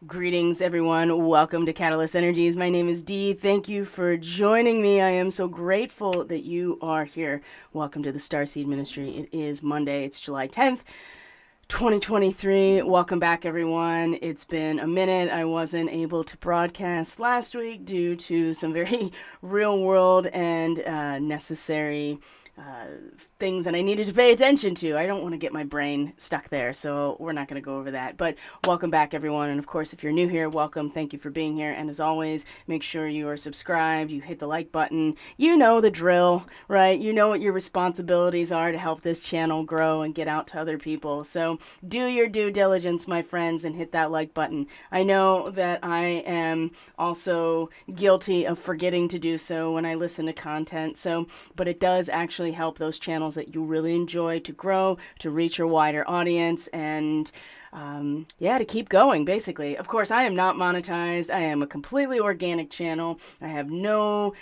Greetings, everyone. Welcome to Catalyst Energies. My name is Dee. Thank you for joining me. I am so grateful that you are here. Welcome to the Starseed Ministry. It is Monday. It's July 10th. 2023. Welcome back, everyone. It's been a minute. I wasn't able to broadcast last week due to some very real world and necessary things that I needed to pay attention to. I don't want to get my brain stuck there, so we're not going to go over that. But welcome back, everyone. And of course, if you're new here, welcome. Thank you for being here. And as always, make sure you are subscribed. You hit the like button. You know the drill, right? You know what your responsibilities are to help this channel grow and get out to other people. So do your due diligence, my friends, and hit that like button. I know that I am also guilty of forgetting to do so when I listen to content. But it does actually help those channels that you really enjoy to grow, to reach a wider audience, and to keep going, basically. Of course, I am not monetized. I am a completely organic channel. I have no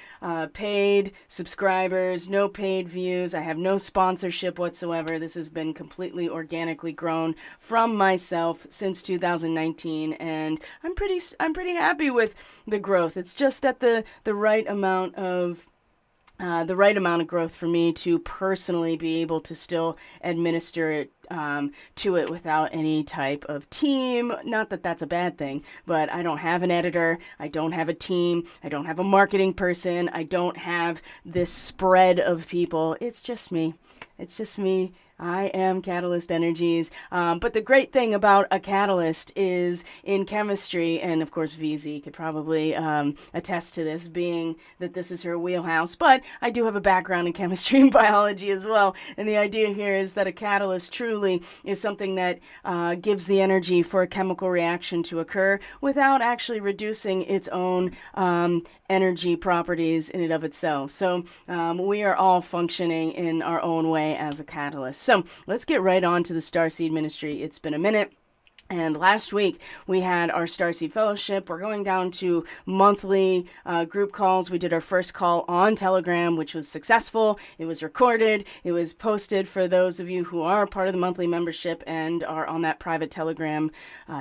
paid subscribers, no paid views. I have no sponsorship whatsoever. This has been completely organically grown from myself since 2019, and I'm pretty happy with the growth. It's just at the right amount of growth for me to personally be able to still administer it to it without any type of team. Not that that's a bad thing, but I don't have an editor. I don't have a team. I don't have a marketing person. I don't have this spread of people. It's just me. I am Catalyst Energies. But the great thing about a catalyst is in chemistry, and of course VZ could probably attest to this, being that this is her wheelhouse, but I do have a background in chemistry and biology as well. And the idea here is that a catalyst truly is something that gives the energy for a chemical reaction to occur without actually reducing its own energy properties in and of itself. So we are all functioning in our own way as a catalyst. So let's get right on to the Starseed Ministry. It's been a minute. And last week, we had our Starseed Fellowship. We're going down to monthly group calls. We did our first call on Telegram, which was successful. It was recorded. It was posted for those of you who are part of the monthly membership and are on that private Telegram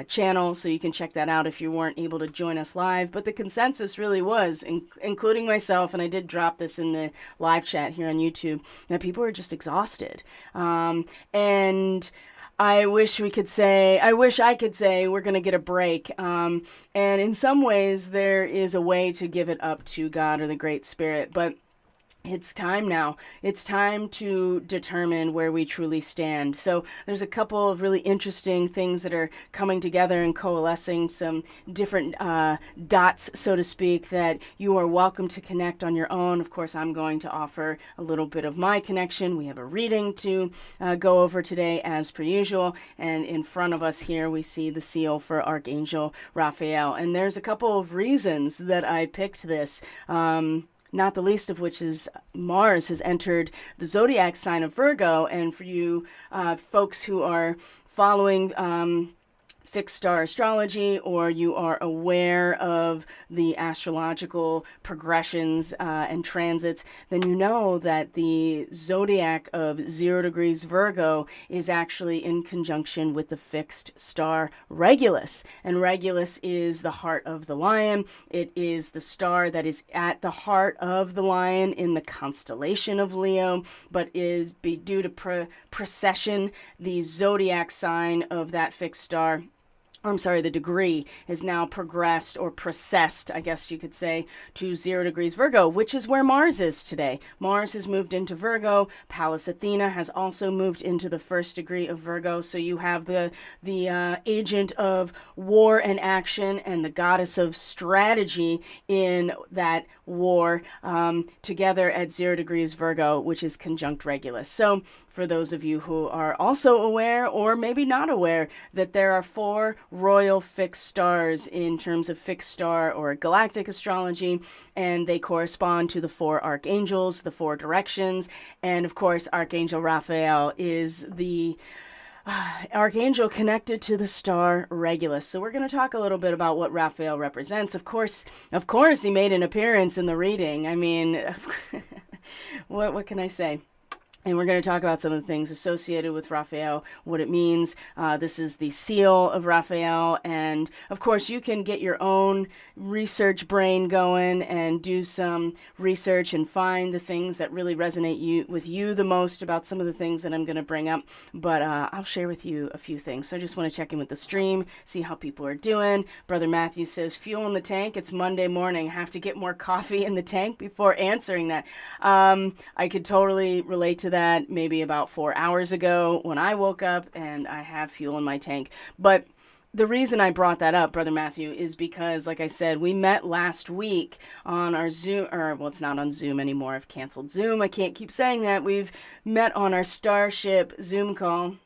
channel. So you can check that out if you weren't able to join us live. But the consensus really was, including myself, and I did drop this in the live chat here on YouTube, that people were just exhausted. And I wish I could say we're going to get a break. And in some ways, there is a way to give it up to God or the Great Spirit. But it's time now. It's time to determine where we truly stand. So there's a couple of really interesting things that are coming together and coalescing, some different dots, so to speak, that you are welcome to connect on your own. Of course, I'm going to offer a little bit of my connection. We have a reading to go over today, as per usual. And in front of us here, we see the seal for Archangel Raphael. And there's a couple of reasons that I picked this. Not the least of which is Mars has entered the zodiac sign of Virgo. And for you folks who are following fixed star astrology, or you are aware of the astrological progressions and transits, then you know that the zodiac of 0 degrees Virgo is actually in conjunction with the fixed star Regulus. And Regulus is the heart of the lion. It is the star that is at the heart of the lion in the constellation of Leo, but is due to precession, the zodiac sign of that fixed star, the degree is now progressed or precessed, I guess you could say, to 0 degrees Virgo, which is where Mars is today. Mars has moved into Virgo. Pallas Athena has also moved into the 1st degree of Virgo. So you have the agent of war and action and the goddess of strategy in that war together at 0 degrees Virgo, which is conjunct Regulus. So for those of you who are also aware, or maybe not aware, that there are 4 royal fixed stars in terms of fixed star or galactic astrology, and they correspond to the 4 archangels, the 4 directions, and of course Archangel Raphael is the archangel connected to the star Regulus. So we're going to talk a little bit about what Raphael represents. Of course, he made an appearance in the reading. I mean, what can I say? And we're going to talk about some of the things associated with Raphael, what it means. This is the seal of Raphael. And of course, you can get your own research brain going and do some research and find the things that really resonate with you the most about some of the things that I'm going to bring up. But I'll share with you a few things. So I just want to check in with the stream, see how people are doing. Brother Matthew says, fuel in the tank. It's Monday morning. Have to get more coffee in the tank before answering that. I could totally relate to that maybe about 4 hours ago when I woke up, and I have fuel in my tank. But the reason I brought that up, Brother Matthew, is because, like I said, we met last week on our Zoom, or well, it's not on Zoom anymore. I've canceled Zoom. I can't keep saying that. We've met on our Starship Zoom call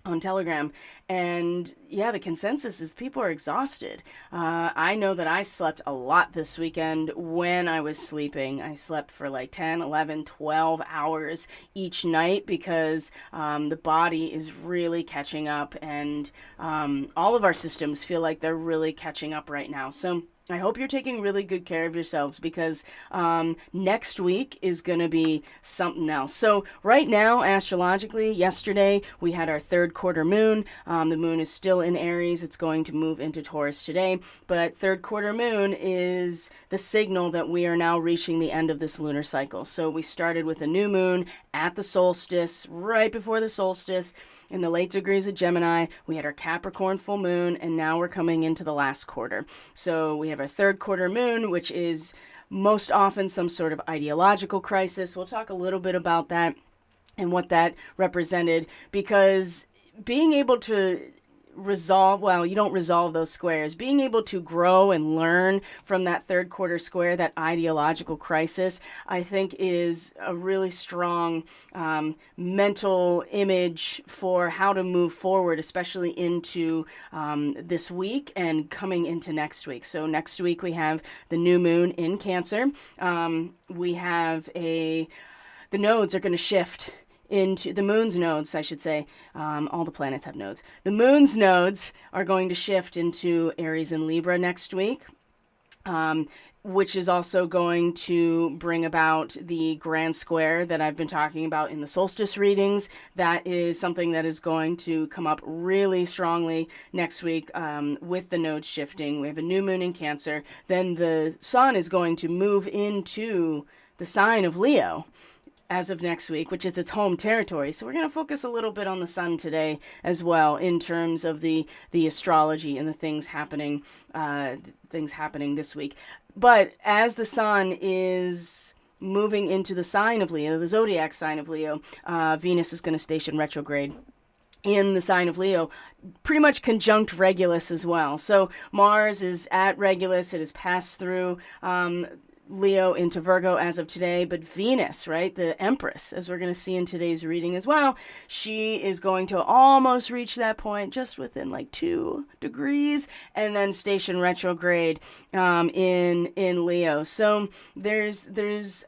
on Telegram, and yeah, the consensus is people are exhausted. I know that I slept a lot this weekend when I was sleeping. I slept for like 10, 11, 12 hours each night because the body is really catching up, and all of our systems feel like they're really catching up right now. So I hope you're taking really good care of yourselves, because next week is going to be something else. So right now, astrologically, yesterday we had our third quarter moon. The moon is still in Aries. It's going to move into Taurus today. But third quarter moon is the signal that we are now reaching the end of this lunar cycle. So we started with a new moon at the solstice, right before the solstice, in the late degrees of Gemini. We had our Capricorn full moon, and now we're coming into the last quarter. So we have our third quarter moon, which is most often some sort of ideological crisis. We'll talk a little bit about that and what that represented, because being able to resolve, well, you don't resolve those squares. Being able to grow and learn from that third quarter square, that ideological crisis, I think is a really strong mental image for how to move forward, especially into this week and coming into next week. So next week we have the new moon in Cancer. We have the nodes are going to shift into the moon's nodes, I should say. All the planets have nodes. The moon's nodes are going to shift into Aries and Libra next week, which is also going to bring about the grand square that I've been talking about in the solstice readings. That is something that is going to come up really strongly next week with the nodes shifting. We have a new moon in Cancer. Then the sun is going to move into the sign of Leo as of next week, which is its home territory. So we're going to focus a little bit on the sun today as well, in terms of the astrology and the things happening this week. But as the sun is moving into the sign of Leo, the zodiac sign of Leo, Venus is going to station retrograde in the sign of Leo, pretty much conjunct Regulus as well. So Mars is at Regulus. It has passed through Leo into Virgo as of today, but Venus, right, the Empress, as we're going to see in today's reading as well, she is going to almost reach that point, just within like 2 degrees, and then station retrograde in Leo. So there's this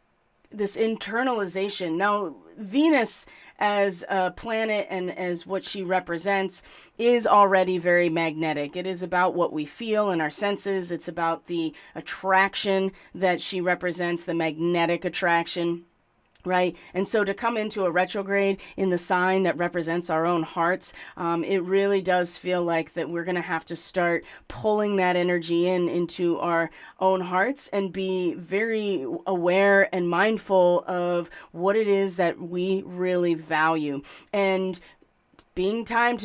internalization. Now, Venus as a planet and as what she represents is already very magnetic. It is about what we feel in our senses. It's about the attraction that she represents, the magnetic attraction. Right? And so to come into a retrograde in the sign that represents our own hearts, it really does feel like that we're going to have to start pulling that energy into our own hearts and be very aware and mindful of what it is that we really value. And being time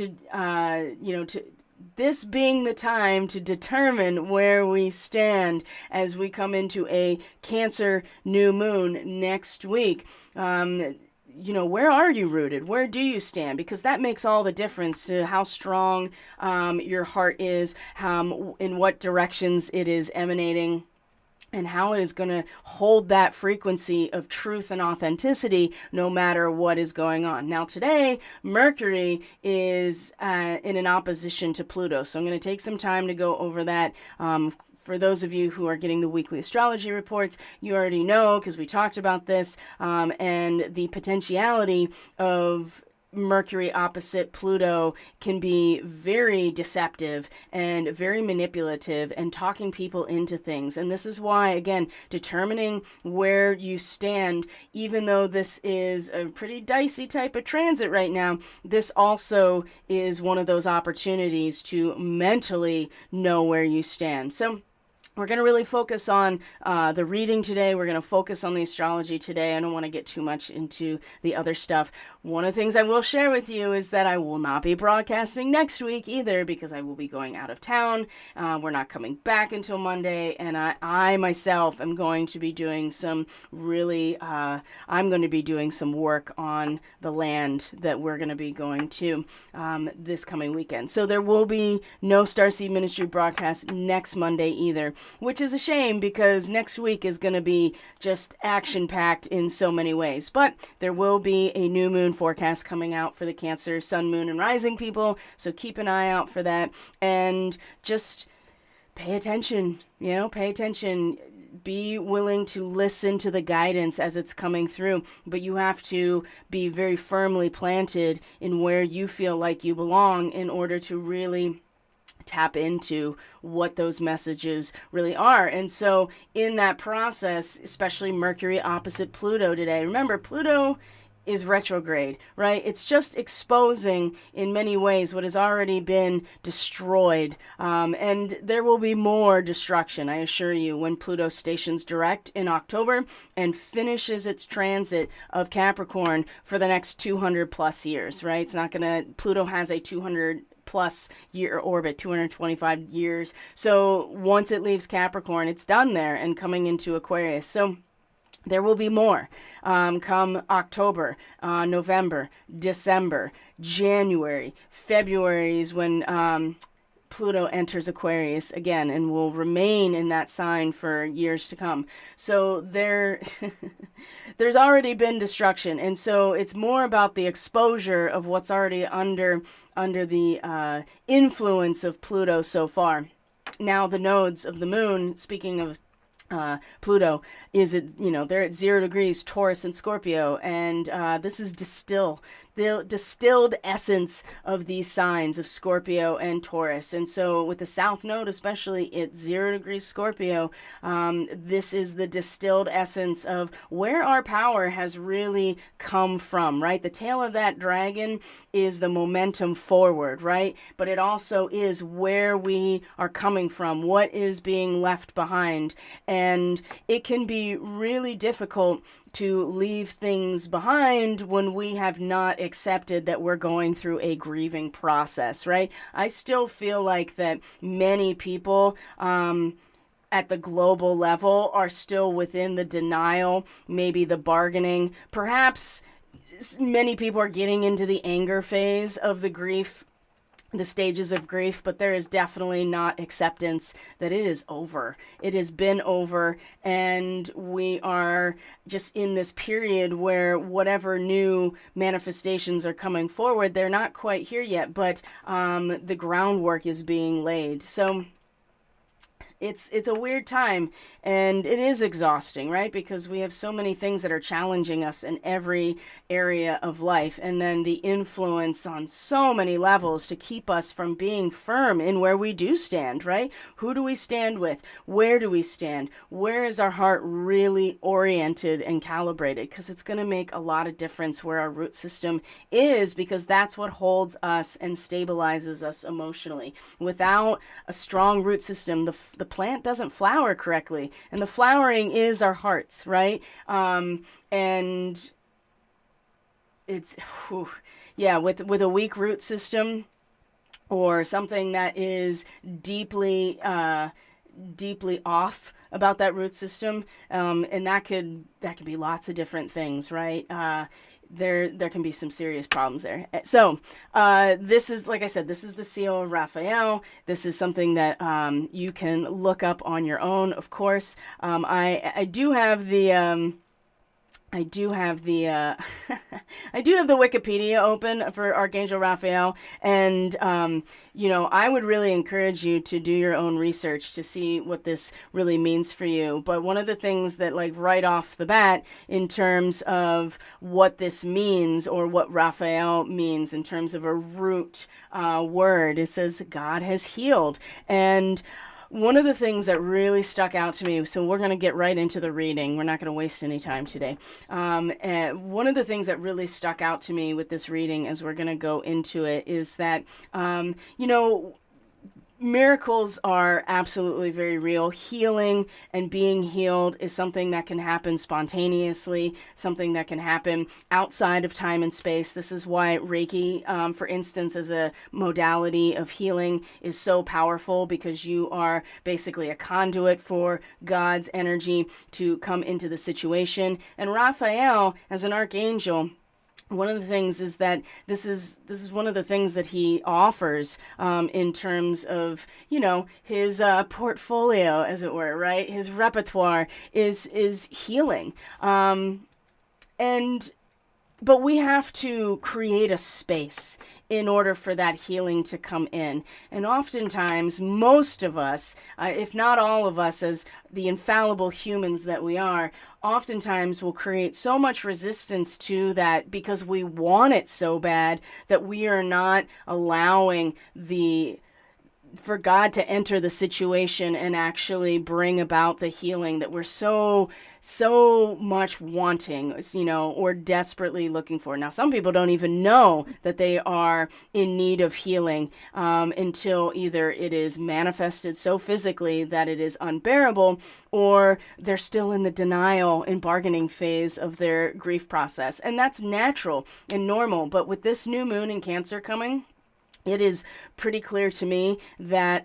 this being the time to determine where we stand as we come into a Cancer new moon next week. Where are you rooted? Where do you stand? Because that makes all the difference to how strong your heart is, in what directions it is emanating, and how it is going to hold that frequency of truth and authenticity no matter what is going on. Now today, Mercury is in an opposition to Pluto, so I'm going to take some time to go over that. For those of you who are getting the weekly astrology reports, you already know, because we talked about this, and the potentiality of Mercury opposite Pluto can be very deceptive and very manipulative and talking people into things. And this is why, again, determining where you stand, even though this is a pretty dicey type of transit right now, this also is one of those opportunities to mentally know where you stand. So we're going to really focus on the reading today. We're going to focus on the astrology today. I don't want to get too much into the other stuff. One of the things I will share with you is that I will not be broadcasting next week either, because I will be going out of town. We're not coming back until Monday, and I myself am going to be doing some I'm going to be doing some work on the land that we're going to be going to this coming weekend. So there will be no Starseed Ministry broadcast next Monday either, which is a shame because next week is going to be just action-packed in so many ways. But there will be a new moon forecast coming out for the Cancer, Sun, Moon, and Rising people, so keep an eye out for that. And just pay attention, pay attention. Be willing to listen to the guidance as it's coming through, but you have to be very firmly planted in where you feel like you belong in order to really tap into what those messages really are. And so in that process, especially Mercury opposite Pluto today, remember Pluto is retrograde, right? It's just exposing in many ways what has already been destroyed. And there will be more destruction, I assure you, when Pluto stations direct in October and finishes its transit of Capricorn for the next 200 plus years, right? It's not Pluto has a 200 plus year orbit, 225 years. So once it leaves Capricorn, it's done there and coming into Aquarius. So there will be more come October, November, December, January. February is when Pluto enters Aquarius again and will remain in that sign for years to come. So there's already been destruction. And so it's more about the exposure of what's already under the influence of Pluto so far. Now the nodes of the moon, speaking of Pluto, they're at 0 degrees Taurus and Scorpio, and this is the distilled essence of these signs of Scorpio and Taurus. And so with the South Node, especially at 0 degrees Scorpio, this is the distilled essence of where our power has really come from, right? The tail of that dragon is the momentum forward, right? But it also is where we are coming from, what is being left behind. And it can be really difficult to leave things behind when we have not accepted that we're going through a grieving process, right? I still feel like that many people at the global level are still within the denial, maybe the bargaining. Perhaps many people are getting into the anger phase of the grief, the stages of grief, but there is definitely not acceptance that it is over. It has been over, and we are just in this period where whatever new manifestations are coming forward, they're not quite here yet, but the groundwork is being laid. So it's a weird time, and it is exhausting, right? Because we have so many things that are challenging us in every area of life, and then the influence on so many levels to keep us from being firm in where we do stand, right? Who do we stand with? Where do we stand? Where is our heart really oriented and calibrated? Because it's going to make a lot of difference where our root system is, because that's what holds us and stabilizes us emotionally. Without a strong root system, the plant doesn't flower correctly, and the flowering is our hearts, right? And it's with a weak root system or something that is deeply off about that root system, and that could be lots of different things, right? There can be some serious problems there. So this is, like I said, this is the seal of Raphael. This is something that you can look up on your own, of course. I do have the I do have the I do have the Wikipedia open for Archangel Raphael, and I would really encourage you to do your own research to see what this really means for you. But one of the things that, like, right off the bat, in terms of what this means, or what Raphael means in terms of a root word, it says God has healed. And one of the things that really stuck out to me, so we're going to get right into the reading. We're not going to waste any time today. And one of the things that really stuck out to me with this reading, as we're going to go into it, is that, miracles are absolutely very real. Healing and being healed is something that can happen spontaneously, something that can happen outside of time and space. This is why Reiki, for instance, as a modality of healing, is so powerful, because you are basically a conduit for God's energy to come into the situation. And Raphael, as an archangel, one of the things is that this is one of the things that he offers in terms of, his portfolio, as it were, right? His repertoire is healing. But we have to create a space in order for that healing to come in. And oftentimes, most of us, if not all of us, as the infallible humans that we are, oftentimes will create so much resistance to that, because we want it so bad that we are not allowing for God to enter the situation and actually bring about the healing that we're so much wanting, or desperately looking for. Now, some people don't even know that they are in need of healing until either it is manifested so physically that it is unbearable, or they're still in the denial and bargaining phase of their grief process. And that's natural and normal. But with this new moon in Cancer coming, it is pretty clear to me that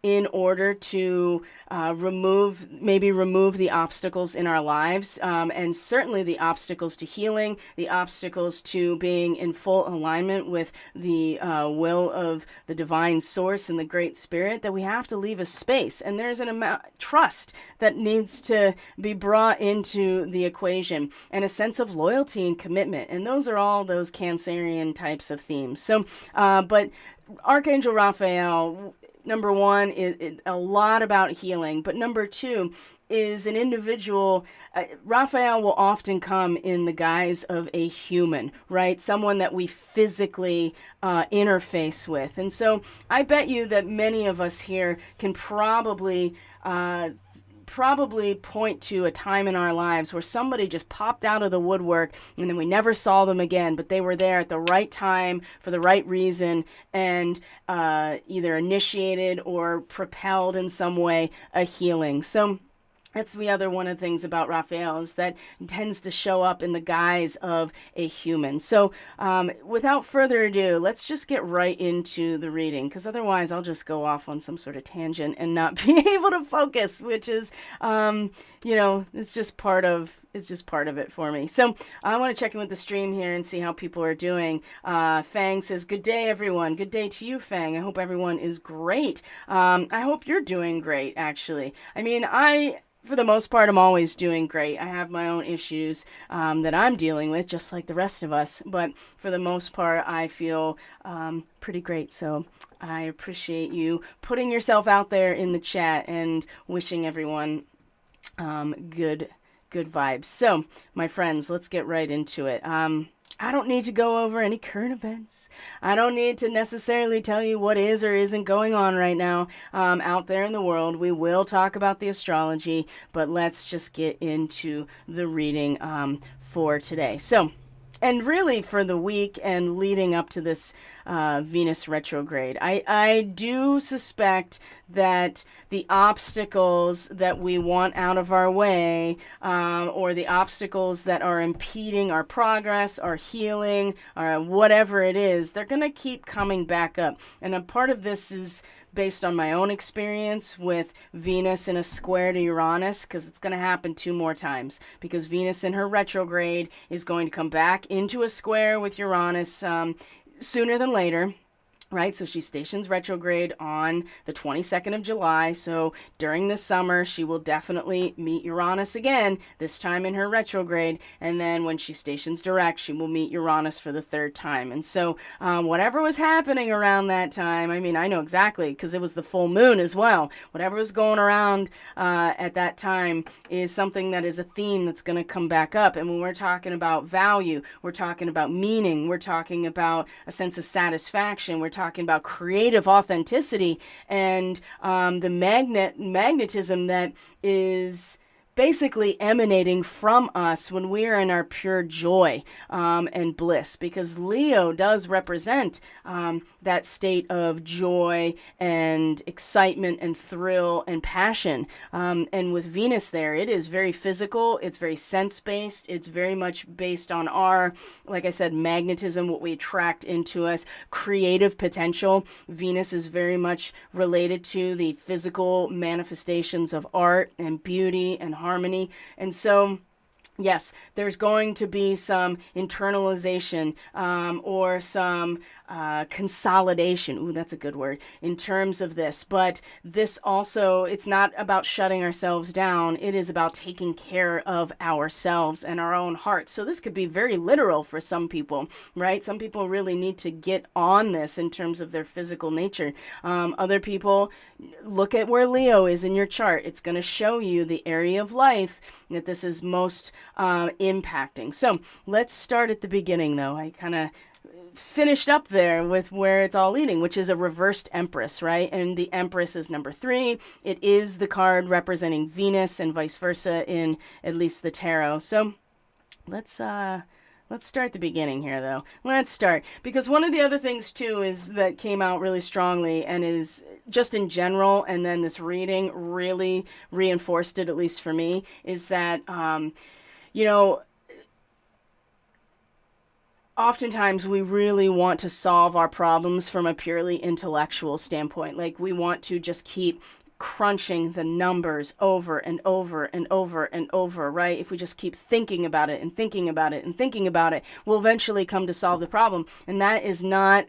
in order to remove the obstacles in our lives, and certainly the obstacles to healing, the obstacles to being in full alignment with the will of the divine source and the Great Spirit, that we have to leave a space. And there's an amount trust that needs to be brought into the equation, and a sense of loyalty and commitment. And those are all those Cancerian types of themes. So, but Archangel Raphael, number one, is a lot about healing. But number two is an individual. Raphael will often come in the guise of a human, right? Someone that we physically interface with. And so I bet you that many of us here can probably point to a time in our lives where somebody just popped out of the woodwork, and then we never saw them again, but they were there at the right time for the right reason, and either initiated or propelled in some way a healing. So that's the other one of the things about Raphael, is that it tends to show up in the guise of a human. So without further ado, let's just get right into the reading, because otherwise I'll just go off on some sort of tangent and not be able to focus, which is, it's just part of it for me. So I want to check in with the stream here and see how people are doing. Fang says, good day, everyone. Good day to you, Fang. I hope everyone is great. I hope you're doing great, actually. I mean, for the most part, I'm always doing great. I have my own issues that I'm dealing with, just like the rest of us. But for the most part, I feel pretty great. So I appreciate you putting yourself out there in the chat and wishing everyone good vibes. So, my friends, let's get right into it. I don't need to go over any current events. I don't need to necessarily tell you what is or isn't going on right now out there in the world. We will talk about the astrology, but let's just get into the reading for today. So, and really for the week and leading up to this Venus retrograde, I do suspect that the obstacles that we want out of our way, or the obstacles that are impeding our progress, our healing, or whatever it is, they're going to keep coming back up. And a part of this is based on my own experience with Venus in a square to Uranus, because it's going to happen 2 more times, because Venus in her retrograde is going to come back into a square with Uranus sooner than later. right? So she stations retrograde on the 22nd of July. So during the summer, she will definitely meet Uranus again, this time in her retrograde. And then when she stations direct, she will meet Uranus for the third time. And so whatever was happening around that time, I mean, I know exactly because it was the full moon as well. Whatever was going around at that time is something that is a theme that's going to come back up. And when we're talking about value, we're talking about meaning, we're talking about a sense of satisfaction, we're talking about creative authenticity and the magnetism that is basically emanating from us when we are in our pure joy and bliss, because Leo does represent that state of joy and excitement and thrill and passion. And with Venus there, it is very physical, it's very sense-based, it's very much based on our, like I said, magnetism, what we attract into us, creative potential. Venus is very much related to the physical manifestations of art and beauty and harmony. And so yes, there's going to be some internalization or some consolidation. Ooh, that's a good word in terms of this. But this also, it's not about shutting ourselves down. It is about taking care of ourselves and our own hearts. So this could be very literal for some people, right? Some people really need to get on this in terms of their physical nature. Other people, look at where Leo is in your chart. It's going to show you the area of life that this is most impacting. So let's start at the beginning, though. I kind of finished up there with where it's all leading, which is a reversed Empress, right? And the Empress is number 3. It is the card representing Venus and vice versa in at least the tarot. So let's start at the beginning here, though. Let's start, because one of the other things, too, is that came out really strongly and is just in general, and then this reading really reinforced it, at least for me, is that, oftentimes we really want to solve our problems from a purely intellectual standpoint. Like, we want to just keep crunching the numbers over and over and over and over, right? If we just keep thinking about it and thinking about it and thinking about it, we'll eventually come to solve the problem. And that is not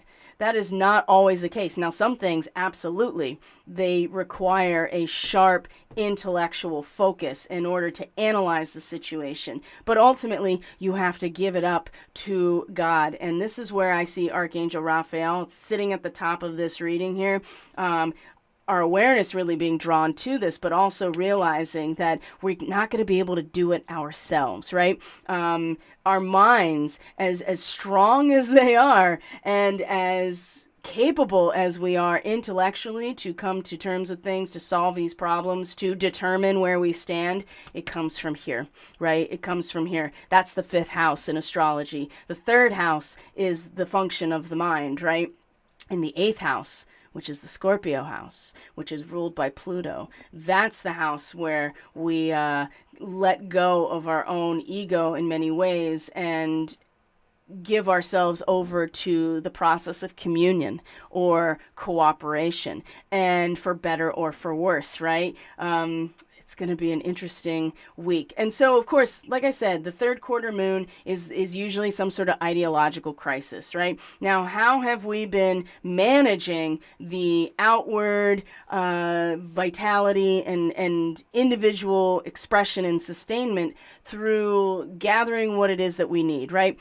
always the case. Now, some things, absolutely, they require a sharp intellectual focus in order to analyze the situation. But ultimately, you have to give it up to God. And this is where I see Archangel Raphael sitting at the top of this reading here. Our awareness really being drawn to this, but also realizing that we're not going to be able to do it ourselves, right? Our minds, as strong as they are and as capable as we are intellectually to come to terms with things, to solve these problems, to determine where we stand, it comes from here, right? It comes from here. That's the 5th house in astrology. The 3rd house is the function of the mind, right? In the 8th house, which is the Scorpio house, which is ruled by Pluto. That's the house where we let go of our own ego in many ways and give ourselves over to the process of communion or cooperation, and for better or for worse, right? It's going to be an interesting week. And so, of course, like I said, the 3rd quarter moon is usually some sort of ideological crisis, right? Now, how have we been managing the outward vitality and individual expression and sustainment through gathering what it is that we need, right?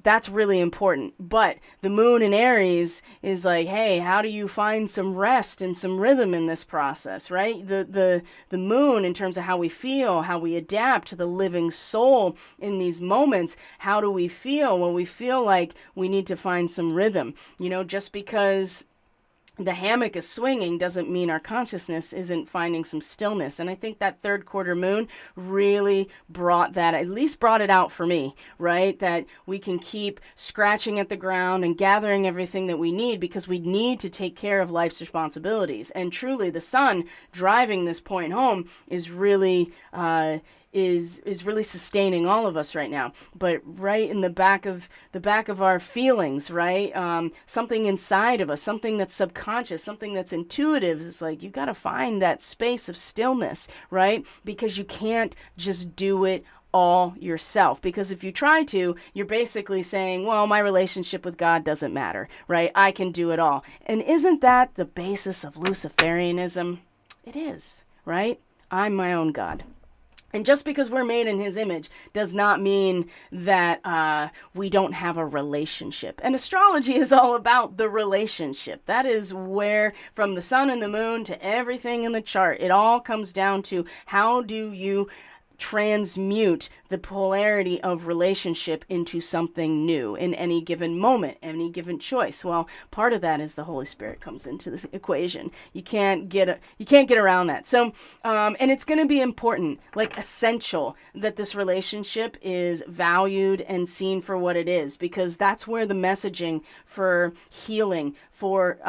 That's really important. But the moon in Aries is like, hey, how do you find some rest and some rhythm in this process, right? The moon, in terms of how we feel, how we adapt to the living soul in these moments, how do we feel? Well, we feel like we need to find some rhythm. Just because the hammock is swinging doesn't mean our consciousness isn't finding some stillness. And I think that 3rd quarter moon really brought that, at least brought it out for me, right? That we can keep scratching at the ground and gathering everything that we need, because we need to take care of life's responsibilities. And truly, the sun driving this point home is really is really sustaining all of us right now. But right in the back of our feelings, right? Something inside of us, something that's subconscious, something that's intuitive. It's like, you got to find that space of stillness, right? Because you can't just do it all yourself. Because if you try to, you're basically saying, well, my relationship with God doesn't matter, right? I can do it all. And isn't that the basis of Luciferianism? It is, right? I'm my own God. And just because we're made in his image does not mean that we don't have a relationship. And astrology is all about the relationship. That is where, from the sun and the moon to everything in the chart, it all comes down to how do you transmute the polarity of relationship into something new in any given moment, any given choice. Well, part of that is the Holy Spirit comes into this equation. You can't get around that. So, and it's going to be important, like essential, that this relationship is valued and seen for what it is, because that's where the messaging for healing, for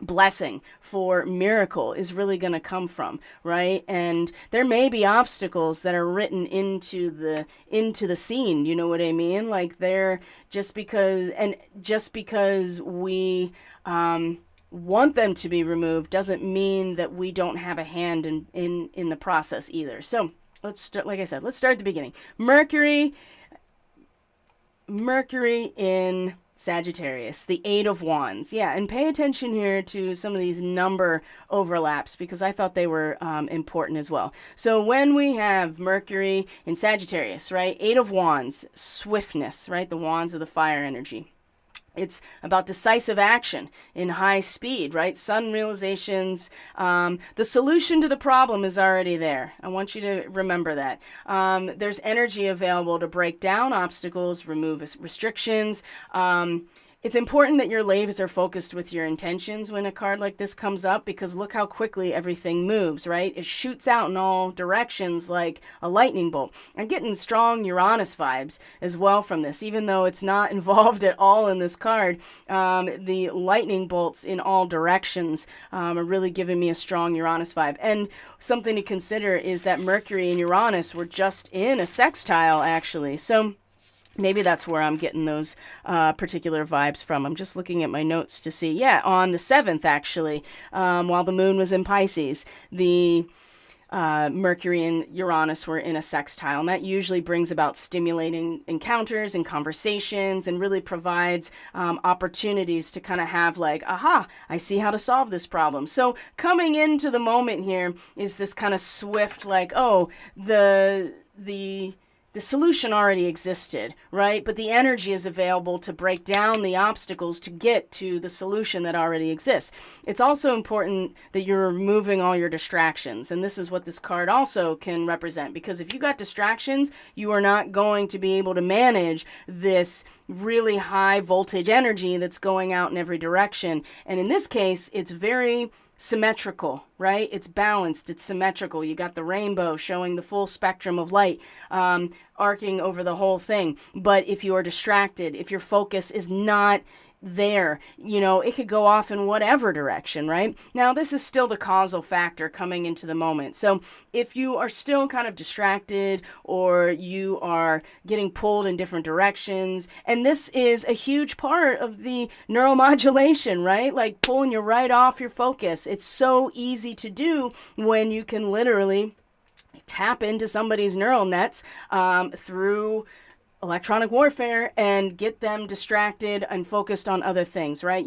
blessing, for miracle is really going to come from, right? And there may be obstacles that are written into the scene, you know what I mean? Like they're just because we want them to be removed doesn't mean that we don't have a hand in the process either. So let's start, like I said, let's start at the beginning. Mercury in Sagittarius, the Eight of Wands. Yeah, and pay attention here to some of these number overlaps because I thought they were important as well. So when we have Mercury in Sagittarius, right, Eight of Wands, swiftness, right, the wands of the fire energy. It's about decisive action in high speed, right? Sudden realizations. The solution to the problem is already there. I want you to remember that. There's energy available to break down obstacles, remove restrictions. It's important that your laser are focused with your intentions when a card like this comes up, because look how quickly everything moves, right? It shoots out in all directions like a lightning bolt. I'm getting strong Uranus vibes as well from this, even though it's not involved at all in this card. The lightning bolts in all directions are really giving me a strong Uranus vibe. And something to consider is that Mercury and Uranus were just in a sextile, actually. So maybe that's where I'm getting those particular vibes from. I'm just looking at my notes to see. Yeah, on the 7th, actually, while the moon was in Pisces, the Mercury and Uranus were in a sextile. And that usually brings about stimulating encounters and conversations and really provides opportunities to kind of have like, aha, I see how to solve this problem. So coming into the moment here is this kind of swift, like, oh, the solution already existed, right? But the energy is available to break down the obstacles to get to the solution that already exists. It's also important that you're removing all your distractions. And this is what this card also can represent. Because if you got distractions, you are not going to be able to manage this really high voltage energy that's going out in every direction. And in this case, it's very symmetrical, right? It's balanced, it's symmetrical. You got the rainbow showing the full spectrum of light arcing over the whole thing. But if you are distracted, if your focus is not there, you know, it could go off in whatever direction, right? Now, this is still the causal factor coming into the moment. So if you are still kind of distracted or you are getting pulled in different directions, and this is a huge part of the neuromodulation, right? Like pulling you right off your focus. It's so easy to do when you can literally tap into somebody's neural nets through electronic warfare and get them distracted and focused on other things, right?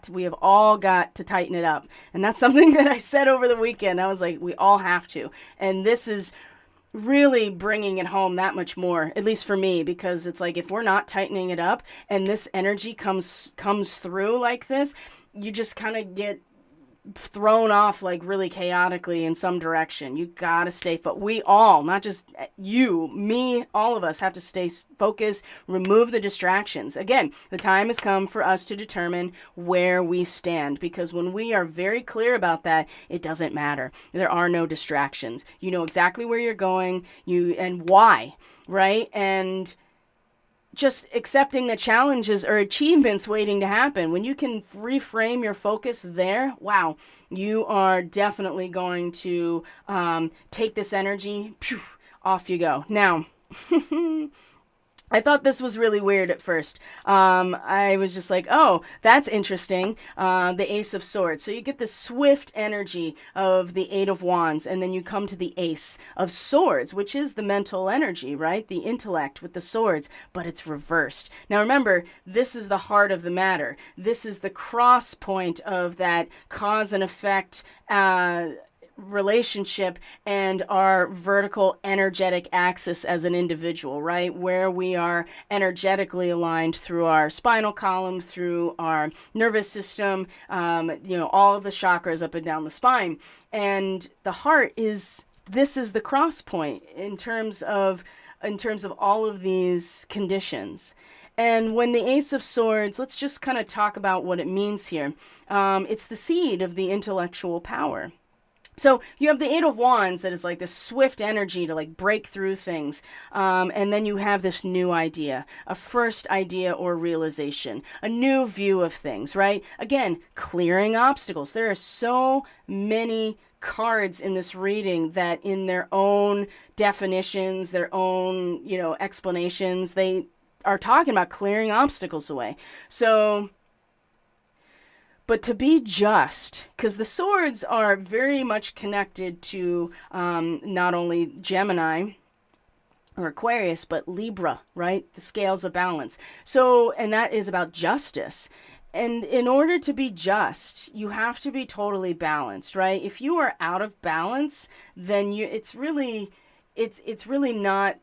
We have all got to tighten it up. And that's something that I said over the weekend. I was like, we all have to. And this is really bringing it home that much more, at least for me, because it's like, if we're not tightening it up and this energy comes through like this, you just kind of get thrown off like really chaotically in some direction. You gotta stay we all, not just you, me, all of us have to stay focused, remove the distractions. Again, the time has come for us to determine where we stand, because when we are very clear about that, it doesn't matter. There are no distractions. You know exactly where you're going, and why, right? And just accepting the challenges or achievements waiting to happen. When you can reframe your focus there, wow, you are definitely going to take this energy, off you go. Now, I thought this was really weird at first. I was just like, oh, that's interesting. The Ace of Swords. So you get the swift energy of the Eight of Wands, and then you come to the Ace of Swords, which is the mental energy, right? The intellect with the swords, but it's reversed. Now remember, this is the heart of the matter. This is the cross point of that cause and effect relationship and our vertical energetic axis as an individual, right? Where we are energetically aligned through our spinal column, through our nervous system, all of the chakras up and down the spine. And the heart this is the cross point in terms of all of these conditions. And when the Ace of Swords, let's just kind of talk about what it means here. It's the seed of the intellectual power. So you have the Eight of Wands that is like this swift energy to like break through things. And then you have this new idea, a first idea or realization, a new view of things, right? Again, clearing obstacles. There are so many cards in this reading that in their own definitions, their own, explanations, they are talking about clearing obstacles away. So... but to be just, because the swords are very much connected to not only Gemini or Aquarius, but Libra, right? The scales of balance. So, and that is about justice. And in order to be just, you have to be totally balanced, right? If you are out of balance, then it's really not,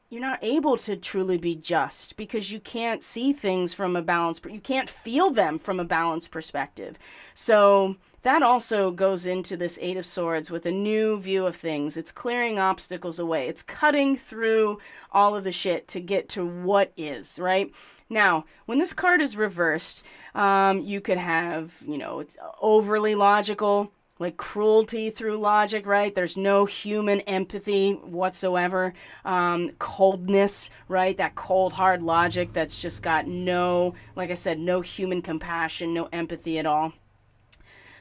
you're not able to truly be just because you can't see things from a balance, you can't feel them from a balanced perspective. So that also goes into this Eight of Swords with a new view of things. It's clearing obstacles away. It's cutting through all of the shit to get to what is, right? Now, when this card is reversed, you could have, it's overly logical, like cruelty through logic, right? There's no human empathy whatsoever. Coldness, right? That cold, hard logic that's just got no, like I said, no human compassion, no empathy at all.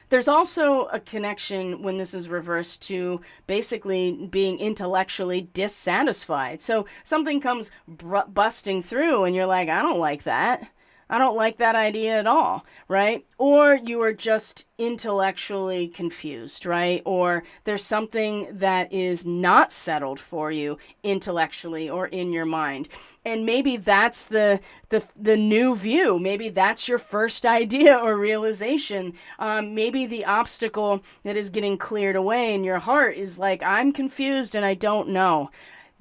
There's also a connection when this is reversed to basically being intellectually dissatisfied. So something comes busting through and you're like, I don't like that. I don't like that idea at all, right? Or you are just intellectually confused, right? Or there's something that is not settled for you intellectually or in your mind. And maybe that's the new view. Maybe that's your first idea or realization. Maybe the obstacle that is getting cleared away in your heart is like, I'm confused and I don't know.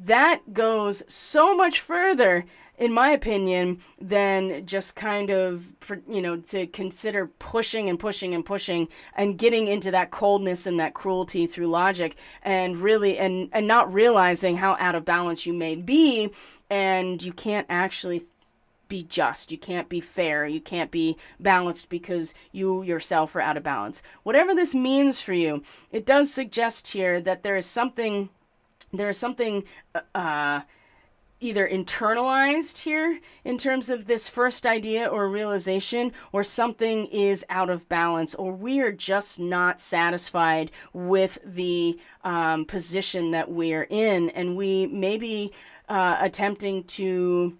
That goes so much further, in my opinion, than just kind of, to consider pushing and pushing and pushing and getting into that coldness and that cruelty through logic and really, and not realizing how out of balance you may be, and you can't actually be just, you can't be fair, you can't be balanced because you yourself are out of balance. Whatever this means for you, it does suggest here that there is something either internalized here in terms of this first idea or realization, or something is out of balance, or we are just not satisfied with the position that we're in, and we may be attempting to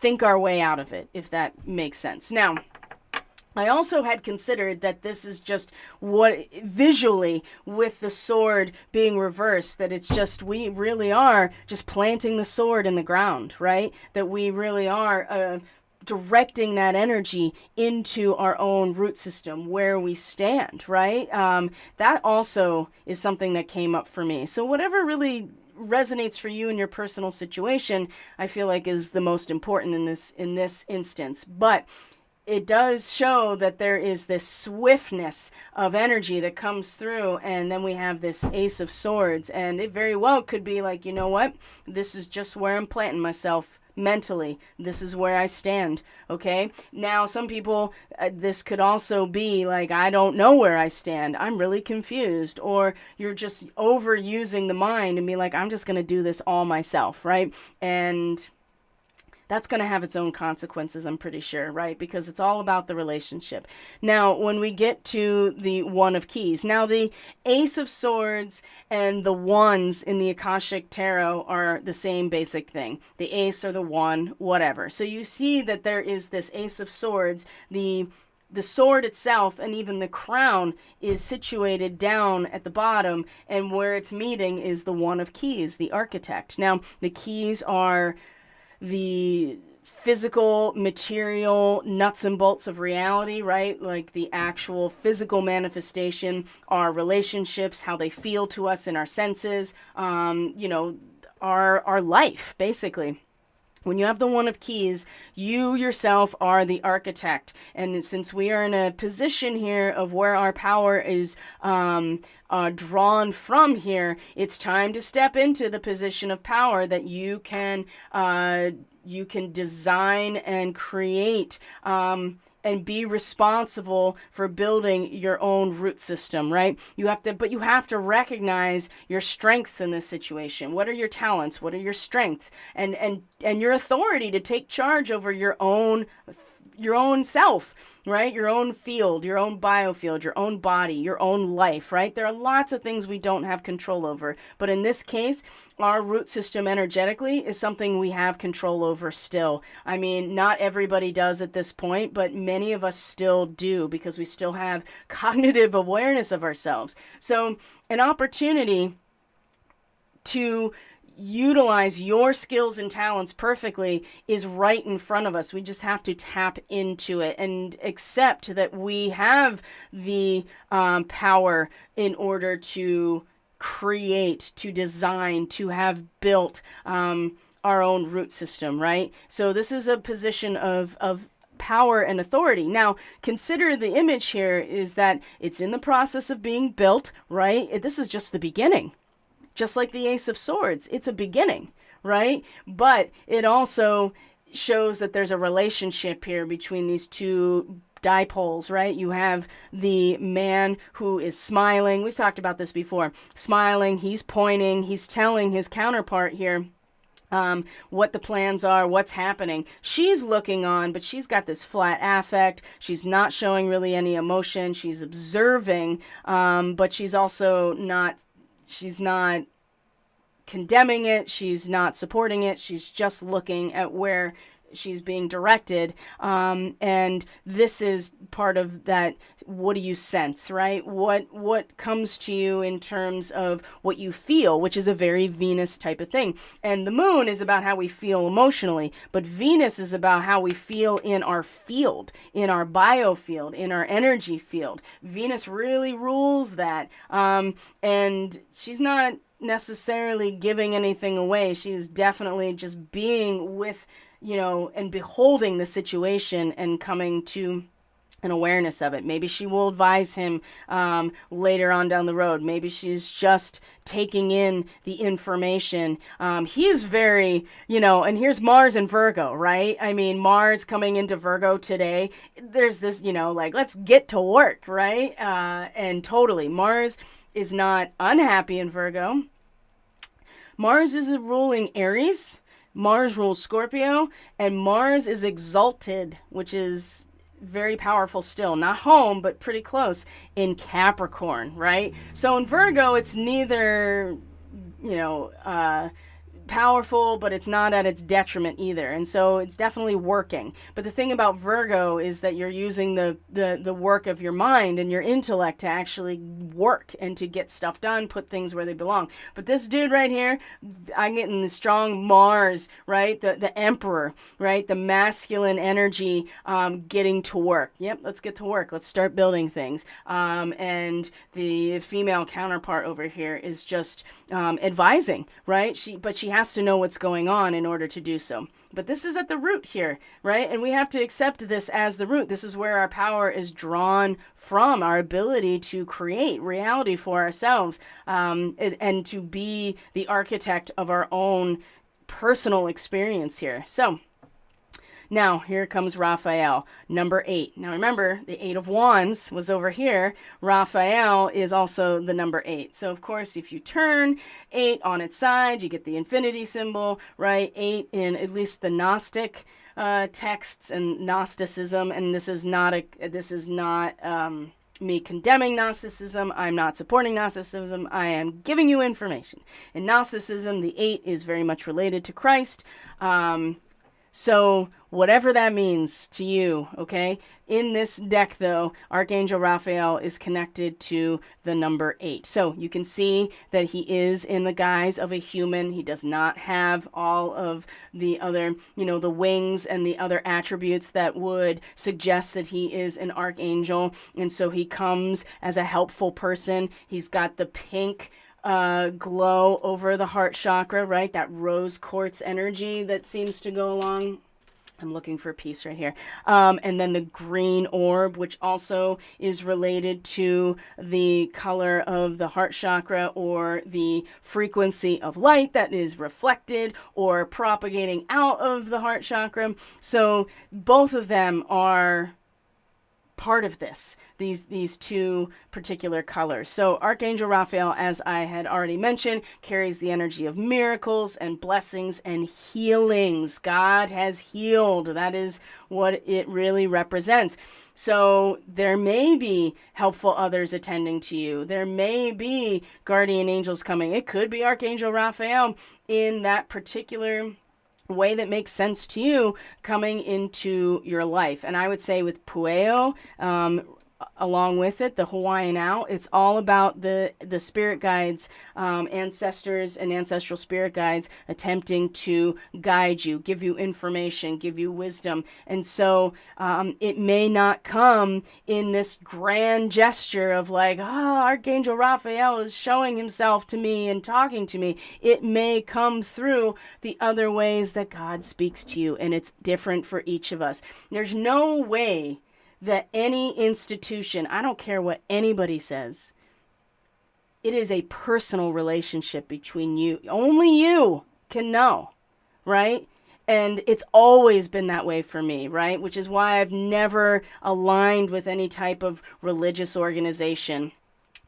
think our way out of it, if that makes sense. Now, I also had considered that this is just what visually with the sword being reversed, that it's just, we really are just planting the sword in the ground, right? That we really are directing that energy into our own root system where we stand, right? That also is something that came up for me. So whatever really resonates for you in your personal situation, I feel like is the most important in this instance. But it does show that there is this swiftness of energy that comes through, and then we have this Ace of Swords, and it very well could be like, you know what, this is just where I'm planting myself mentally. This is where I stand, okay? Now, some people, this could also be like, I don't know where I stand. I'm really confused. Or you're just overusing the mind and be like, I'm just going to do this all myself, right? And that's going to have its own consequences, I'm pretty sure, right? Because it's all about the relationship. Now, when we get to the One of Keys, now the Ace of Swords and the Wands in the Akashic Tarot are the same basic thing. The Ace or the One, whatever. So you see that there is this Ace of Swords, the sword itself and even the crown is situated down at the bottom, and where it's meeting is the One of Keys, the Architect. Now, the keys are the physical, material, nuts and bolts of reality, right? Like the actual physical manifestation, our relationships, how they feel to us in our senses, our life, basically. When you have the One of Keys, you yourself are the architect. And since we are in a position here of where our power is drawn from here, it's time to step into the position of power that you can design and create and be responsible for building your own root system, right? You have to recognize your strengths in this situation. What are your talents? What are your strengths? And your authority to take charge over your own self, right? Your own field, your own biofield, your own body, your own life, right? There are lots of things we don't have control over. But in this case, our root system energetically is something we have control over still. I mean, not everybody does at this point, but many of us still do, because we still have cognitive awareness of ourselves. So an opportunity to utilize your skills and talents perfectly is right in front of us. We just have to tap into it and accept that we have the power in order to create, to design, to have built our own root system, right? So this is a position of power and authority. Now, consider the image here is that it's in the process of being built, right? This is just the beginning. Just like the Ace of Swords, it's a beginning, right? But it also shows that there's a relationship here between these two dipoles, right? You have the man who is smiling. We've talked about this before. Smiling, he's pointing, he's telling his counterpart here what the plans are, what's happening. She's looking on, but she's got this flat affect. She's not showing really any emotion. She's observing, but she's also not condemning it. She's not supporting it. She's just looking at where she's being directed. And this is part of that. What do you sense, right? What comes to you in terms of what you feel, which is a very Venus type of thing. And the moon is about how we feel emotionally, but Venus is about how we feel in our field, in our biofield, in our energy field. Venus really rules that. And she's not necessarily giving anything away. She is definitely just being with, and beholding the situation and coming to an awareness of it. Maybe she will advise him later on down the road. Maybe she's just taking in the information. He's very, and here's Mars and Virgo, right? I mean, Mars coming into Virgo today, there's this, let's get to work, right? And totally, Mars is not unhappy in Virgo. Mars is ruling Aries. Mars rules Scorpio, and Mars is exalted, which is very powerful still. Not home, but pretty close, in Capricorn, right? So in Virgo, it's neither, powerful, but it's not at its detriment either. And so it's definitely working. But the thing about Virgo is that you're using the work of your mind and your intellect to actually work and to get stuff done, put things where they belong. But this dude right here, I'm getting the strong Mars, right? The Emperor, right? The masculine energy getting to work. Yep, let's get to work. Let's start building things. And the female counterpart over here is just advising, right? She has to know what's going on in order to do so. But this is at the root here, right? And we have to accept this as the root. This is where our power is drawn from, our ability to create reality for ourselves, and to be the architect of our own personal experience here. So Now, here comes Raphael, number 8. Now, remember, the 8 of Wands was over here. Raphael is also the number 8. So, of course, if you turn 8 on its side, you get the infinity symbol, right? 8 in at least the Gnostic texts and Gnosticism. And this is not me condemning Gnosticism. I'm not supporting Gnosticism. I am giving you information. In Gnosticism, the 8 is very much related to Christ. So whatever that means to you, okay? In this deck, though, Archangel Raphael is connected to the number 8. So you can see that he is in the guise of a human. He does not have all of the other, the wings and the other attributes that would suggest that he is an archangel. And so he comes as a helpful person. He's got the pink glow over the heart chakra, right? That rose quartz energy that seems to go along. I'm looking for peace right here. And then the green orb, which also is related to the color of the heart chakra or the frequency of light that is reflected or propagating out of the heart chakra. So both of them are part of this, these two particular colors. So Archangel Raphael, as I had already mentioned, carries the energy of miracles and blessings and healings. God has healed. That is what it really represents. So there may be helpful others attending to you. There may be guardian angels coming. It could be Archangel Raphael in that particular way that makes sense to you coming into your life. And I would say with Pueo, along with it, the Hawaiian owl, it's all about the spirit guides, ancestors and ancestral spirit guides attempting to guide you, give you information, give you wisdom. And so it may not come in this grand gesture of like, Archangel Raphael is showing himself to me and talking to me. It may come through the other ways that God speaks to you, and it's different for each of us. There's no way that any institution, I don't care what anybody says, it is a personal relationship between you. Only you can know, right? And it's always been that way for me, right? Which is why I've never aligned with any type of religious organization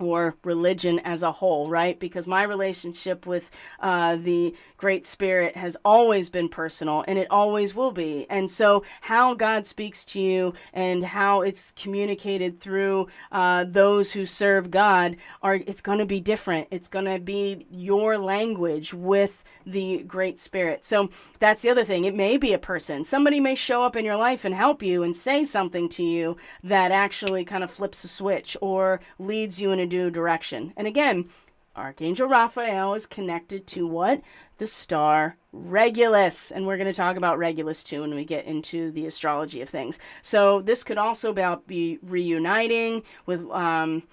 or religion as a whole, right? Because my relationship with the Great Spirit has always been personal, and it always will be. And so how God speaks to you and how it's communicated through those who serve God, it's going to be different. It's going to be your language with the Great Spirit. So that's the other thing. It may be a person. Somebody may show up in your life and help you and say something to you that actually kind of flips a switch or leads you in a new direction. And again, Archangel Raphael is connected to what? The star Regulus. And we're going to talk about Regulus too when we get into the astrology of things. So this could also be reuniting with loved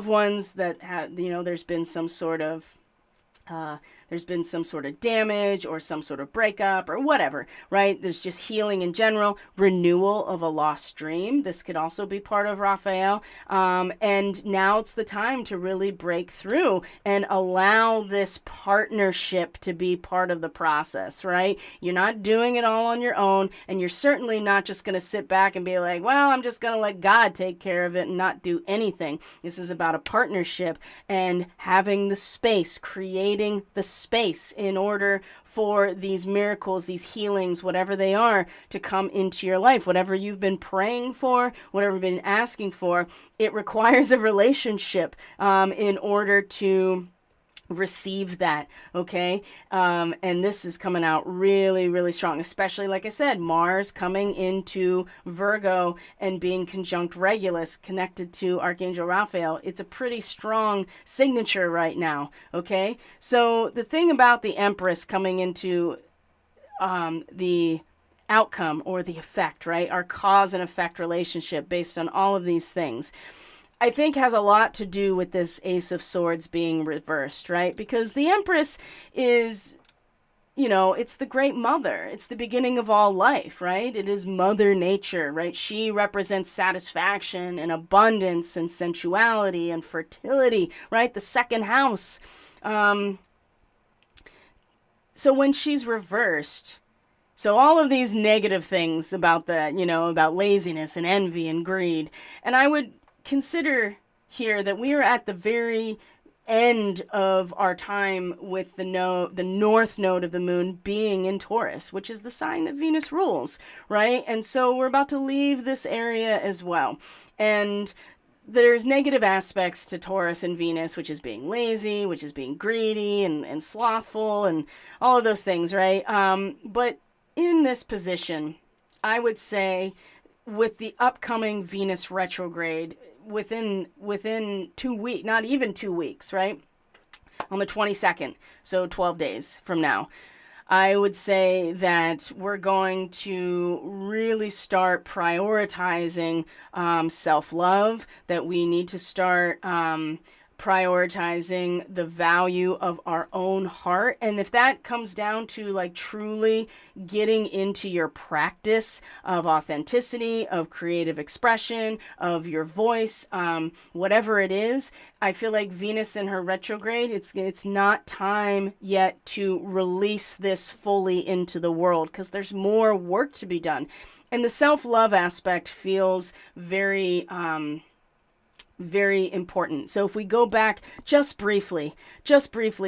ones that have, there's been some sort of damage or some sort of breakup or whatever, right? There's just healing in general, renewal of a lost dream. This could also be part of Raphael. And now it's the time to really break through and allow this partnership to be part of the process, right? You're not doing it all on your own, and you're certainly not just going to sit back and be like, well, I'm just going to let God take care of it and not do anything. This is about a partnership and having the space, creating the space in order for these miracles, these healings, whatever they are, to come into your life. Whatever you've been praying for, whatever you've been asking for, it requires a relationship in order to receive that, okay? And this is coming out really, really strong, especially, like I said, Mars coming into Virgo and being conjunct Regulus, connected to Archangel Raphael. It's a pretty strong signature right now, okay? So the thing about the Empress coming into the outcome or the effect, right? Our cause and effect relationship based on all of these things, I think has a lot to do with this Ace of Swords being reversed, right? Because the Empress is, it's the great mother. It's the beginning of all life, right? It is Mother Nature, right? She represents satisfaction and abundance and sensuality and fertility, right? The second house. So when she's reversed, So all of these negative things about that, about laziness and envy and greed. And I would consider here that we are at the very end of our time with the north node of the moon being in Taurus, which is the sign that Venus rules, right? And so we're about to leave this area as well. And there's negative aspects to Taurus and Venus, which is being lazy, which is being greedy and slothful and all of those things, right? But in this position, I would say with the upcoming Venus retrograde, within 2 weeks, not even 2 weeks, right? On the 22nd, so 12 days from now, I would say that we're going to really start prioritizing self-love, that we need to start prioritizing the value of our own heart. And if that comes down to like truly getting into your practice of authenticity, of creative expression, of your voice, whatever it is, I feel like Venus in her retrograde, it's not time yet to release this fully into the world because there's more work to be done. And the self-love aspect feels very important. So if we go back just briefly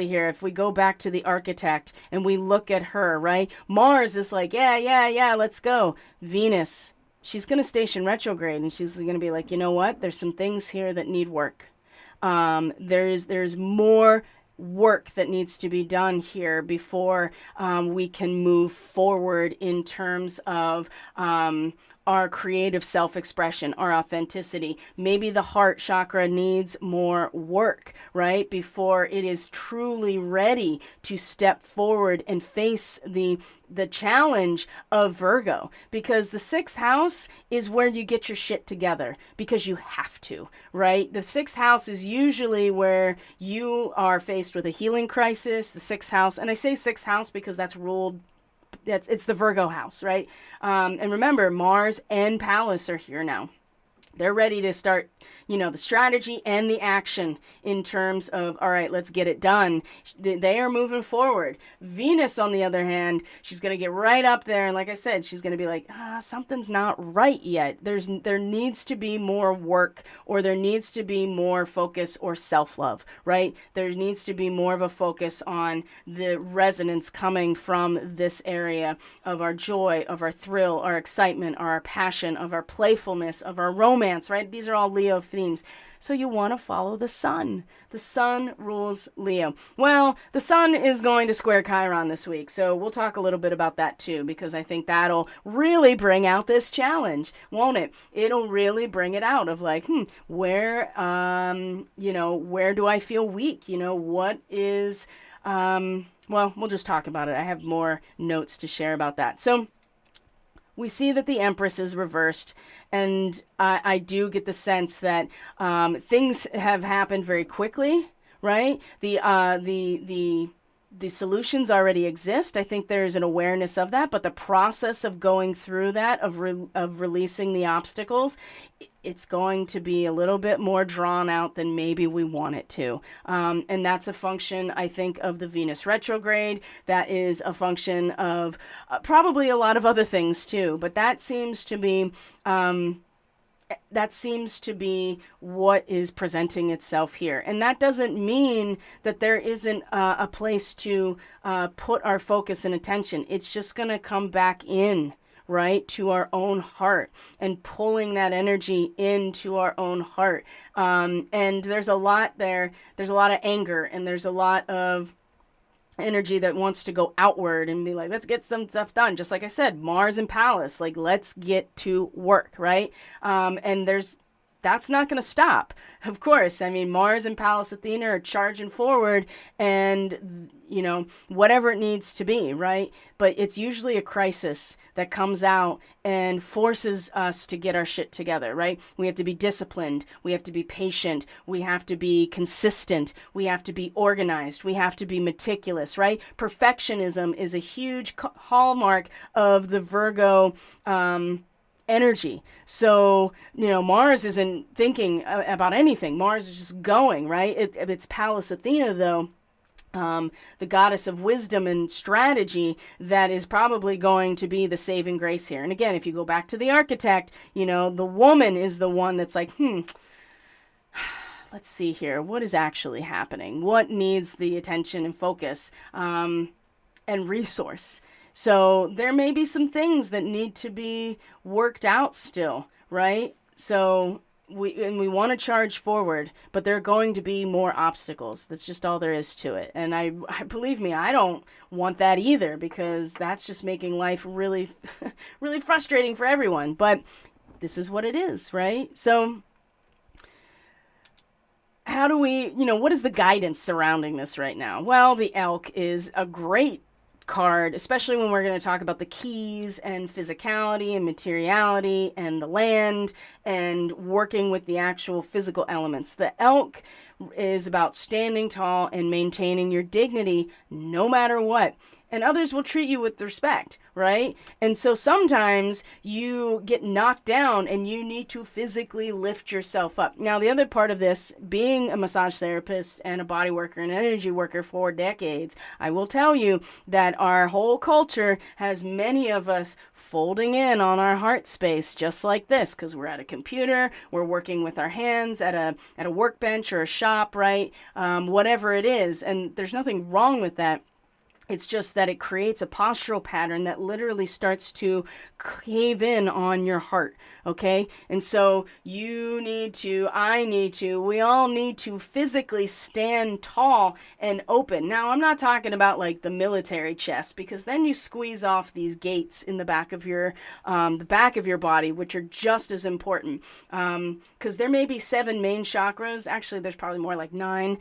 here, if we go back to the architect and we look at her, right? Mars is like, yeah, let's go. Venus, she's going to station retrograde and she's going to be like, you know what? There's some things here that need work. There's more work that needs to be done here before we can move forward in terms of our creative self-expression, our authenticity. Maybe the heart chakra needs more work, right? Before it is truly ready to step forward and face the challenge of Virgo, because the 6th house is where you get your shit together because you have to, right? The 6th house is usually where you are faced with a healing crisis. The 6th house, and I say 6th house because it's the Virgo house, right? And remember, Mars and Pallas are here now. They're ready to start, the strategy and the action in terms of, all right, let's get it done. They are moving forward. Venus, on the other hand, she's going to get right up there. And like I said, she's going to be like, something's not right yet. There needs to be more work, or there needs to be more focus or self-love, right? There needs to be more of a focus on the resonance coming from this area of our joy, of our thrill, our excitement, our passion, of our playfulness, of our romance, right? These are all Leo themes. So you want to follow the sun. The sun rules Leo. Well, the sun is going to square Chiron this week, so we'll talk a little bit about that too, because I think that'll really bring out this challenge, won't it? It'll really bring it out of like, where do I feel weak? What is, well, we'll just talk about it. I have more notes to share about that. So we see that the Empress is reversed, and I do get the sense that things have happened very quickly, right? The solutions already exist. I think there's an awareness of that, but the process of going through that, of releasing the obstacles, it's going to be a little bit more drawn out than maybe we want it to. And that's a function, I think, of the Venus retrograde. That is a function of probably a lot of other things too, but that seems to be what is presenting itself here. And that doesn't mean that there isn't a place to put our focus and attention. It's just going to come back in, right, to our own heart, and pulling that energy into our own heart. And there's a lot there. There's a lot of anger, and there's a lot of energy that wants to go outward and be like, let's get some stuff done. Just like I said, Mars and Pallas, like, let's get to work, right? And that's not going to stop. Of course, I mean, Mars and Pallas Athena are charging forward, and, whatever it needs to be, right? But it's usually a crisis that comes out and forces us to get our shit together, right? We have to be disciplined. We have to be patient. We have to be consistent. We have to be organized. We have to be meticulous, right? Perfectionism is a huge hallmark of the Virgo energy. So, Mars isn't thinking about anything. Mars is just going, right? It's Pallas Athena, though. the goddess of wisdom and strategy that is probably going to be the saving grace here. And again, if you go back to the architect, the woman is the one that's like, let's see here. What is actually happening? What needs the attention and focus and resource? So there may be some things that need to be worked out still, right? So we want to charge forward, but there are going to be more obstacles. That's just all there is to it. And I believe me, I don't want that either, because that's just making life really, really frustrating for everyone. But this is what it is, right? So how do we, what is the guidance surrounding this right now? Well, the elk is a great card, especially when we're going to talk about the keys and physicality and materiality and the land and working with the actual physical elements. The elk is about standing tall and maintaining your dignity no matter what. And others will treat you with respect, right? And so sometimes you get knocked down and you need to physically lift yourself up. Now, the other part of this, being a massage therapist and a body worker and an energy worker for decades, I will tell you that our whole culture has many of us folding in on our heart space just like this, because we're at a computer, we're working with our hands at a workbench or a shop, right? Whatever it is. And there's nothing wrong with that. It's just that it creates a postural pattern that literally starts to cave in on your heart, okay? And so you need to, I need to, we all need to physically stand tall and open. Now, I'm not talking about like the military chest, because then you squeeze off these gates in the back of your body, which are just as important. Because there may be 7 main chakras. Actually, there's probably more like 9.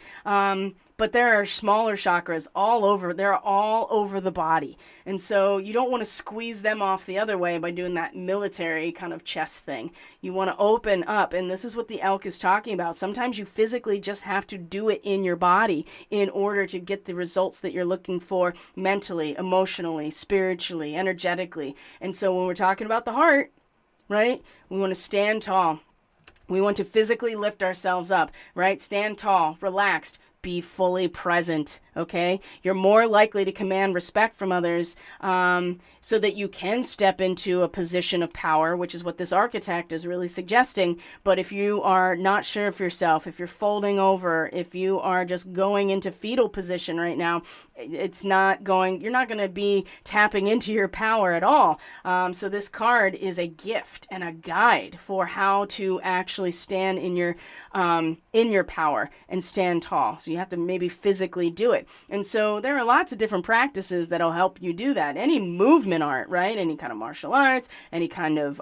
But there are smaller chakras all over. They're all over the body. And so you don't want to squeeze them off the other way by doing that military kind of chest thing. You want to open up. And this is what the elk is talking about. Sometimes you physically just have to do it in your body in order to get the results that you're looking for mentally, emotionally, spiritually, energetically. And so when we're talking about the heart, right, we want to stand tall. We want to physically lift ourselves up, right? Stand tall, relaxed. Be fully present, okay? You're more likely to command respect from others so that you can step into a position of power, which is what this architect is really suggesting. But if you are not sure of yourself, if you're folding over, if you are just going into fetal position right now, you're not going to be tapping into your power at all. So this card is a gift and a guide for how to actually stand in your power and stand tall. So you have to maybe physically do it. And so there are lots of different practices that'll help you do that. Any movement art, right? Any kind of martial arts, any kind of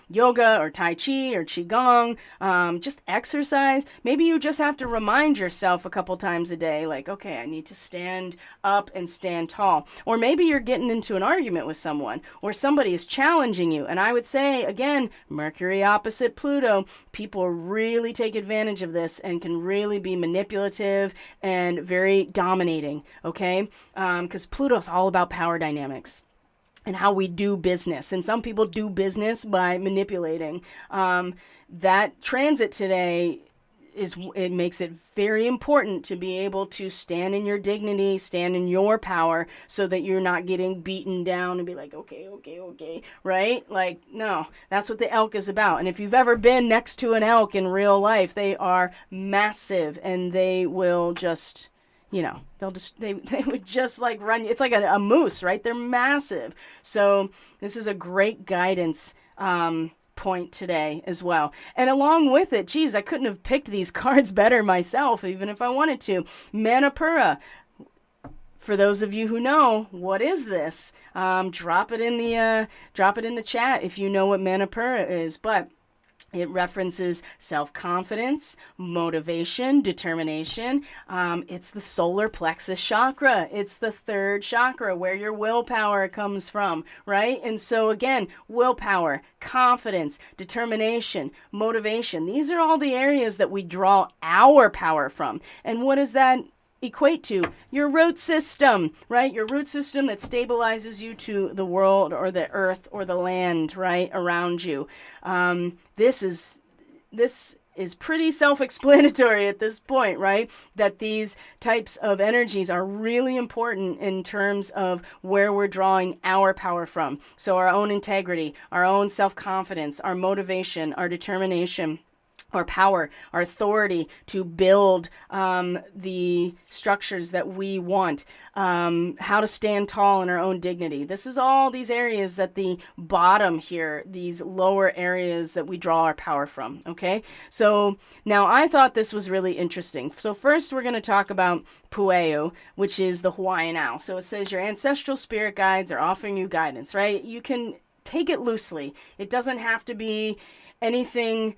yoga or Tai Chi or Qigong, just exercise. Maybe you just have to remind yourself a couple times a day, like, okay, I need to stand up and stand tall. Or maybe you're getting into an argument with someone, or somebody is challenging you. And I would say, again, Mercury opposite Pluto, people really take advantage of this and can really be manipulative and very dominating, okay? Because Pluto's all about power dynamics and how we do business. And some people do business by manipulating. That transit today it makes it very important to be able to stand in your dignity, stand in your power, so that you're not getting beaten down and be like, okay, right? Like, no, that's what the elk is about. And if you've ever been next to an elk in real life, they are massive, and they will just, they would just like run. It's like a moose, right? They're massive. So this is a great guidance point today as well. And along with it, geez, I couldn't have picked these cards better myself, even if I wanted to. Manipura. For those of you who know, what is this? Drop it in the chat if you know what Manipura is. But it references self-confidence, motivation, determination. It's the solar plexus chakra. It's the 3rd chakra where your willpower comes from, right? And so again, willpower, confidence, determination, motivation. These are all the areas that we draw our power from. And what does that equate to? Your root system, right? Your root system that stabilizes you to the world or the earth or the land, right, around you. This is pretty self-explanatory at this point, right? That these types of energies are really important in terms of where we're drawing our power from. So our own integrity, our own self-confidence, our motivation, our determination, our power, our authority to build the structures that we want, how to stand tall in our own dignity. This is all these areas at the bottom here, these lower areas that we draw our power from, okay? So now I thought this was really interesting. So first we're going to talk about Pueo, which is the Hawaiian owl. So it says your ancestral spirit guides are offering you guidance, right? You can take it loosely. It doesn't have to be anything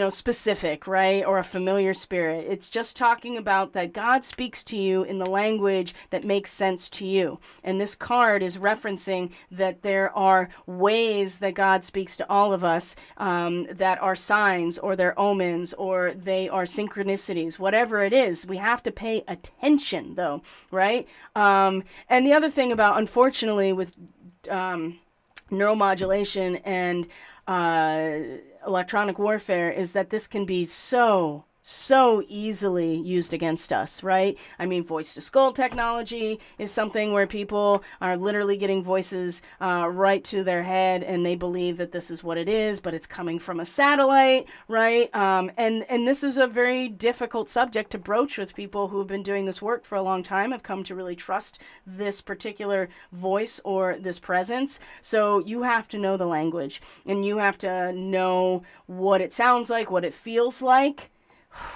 specific, right? Or a familiar spirit. It's just talking about that God speaks to you in the language that makes sense to you. And this card is referencing that there are ways that God speaks to all of us that are signs or they're omens or they are synchronicities, whatever it is. We have to pay attention though, right? And the other thing about, unfortunately, with neuromodulation and electronic warfare is that this can be so easily used against us, right? I mean, voice to skull technology is something where people are literally getting voices right to their head and they believe that this is what it is, but it's coming from a satellite, right? And this is a very difficult subject to broach with people who have been doing this work for a long time, have come to really trust this particular voice or this presence. So you have to know the language and you have to know what it sounds like, what it feels like.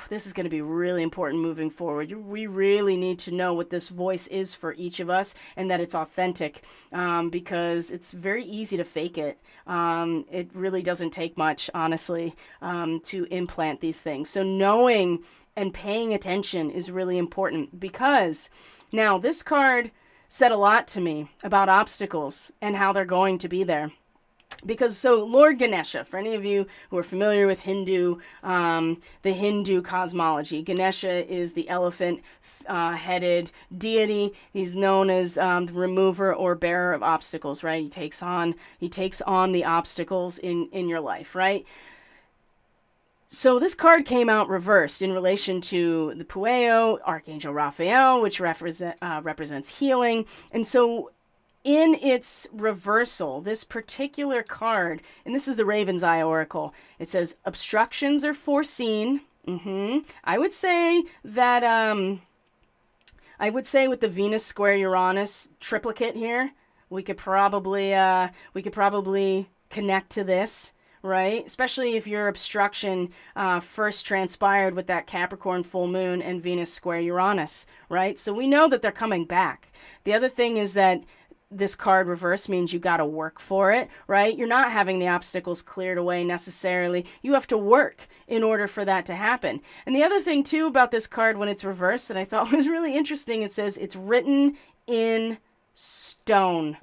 This is going to be really important moving forward. We really need to know what this voice is for each of us and that it's authentic because it's very easy to fake it. It really doesn't take much, honestly, to implant these things. So knowing and paying attention is really important because now this card said a lot to me about obstacles and how they're going to be there. Because so Lord Ganesha, for any of you who are familiar with Hindu, the Hindu cosmology, Ganesha is the elephant-headed deity. He's known as the remover or bearer of obstacles, right? He takes on the obstacles in your life, right? So this card came out reversed in relation to the Pueo, Archangel Raphael, which represents healing, and so in its reversal, this particular card, and this is the Raven's Eye Oracle, it says obstructions are foreseen. I would say that with the Venus square Uranus triplicate here, we could probably connect to this, right? Especially if your obstruction first transpired with that Capricorn full moon and Venus square Uranus, right? So we know that they're coming back. The other thing is that this card reverse means you got to work for it, right? You're not having the obstacles cleared away necessarily. You have to work in order for that to happen. And the other thing too about this card when it's reversed that I thought was really interesting, it says it's written in stone.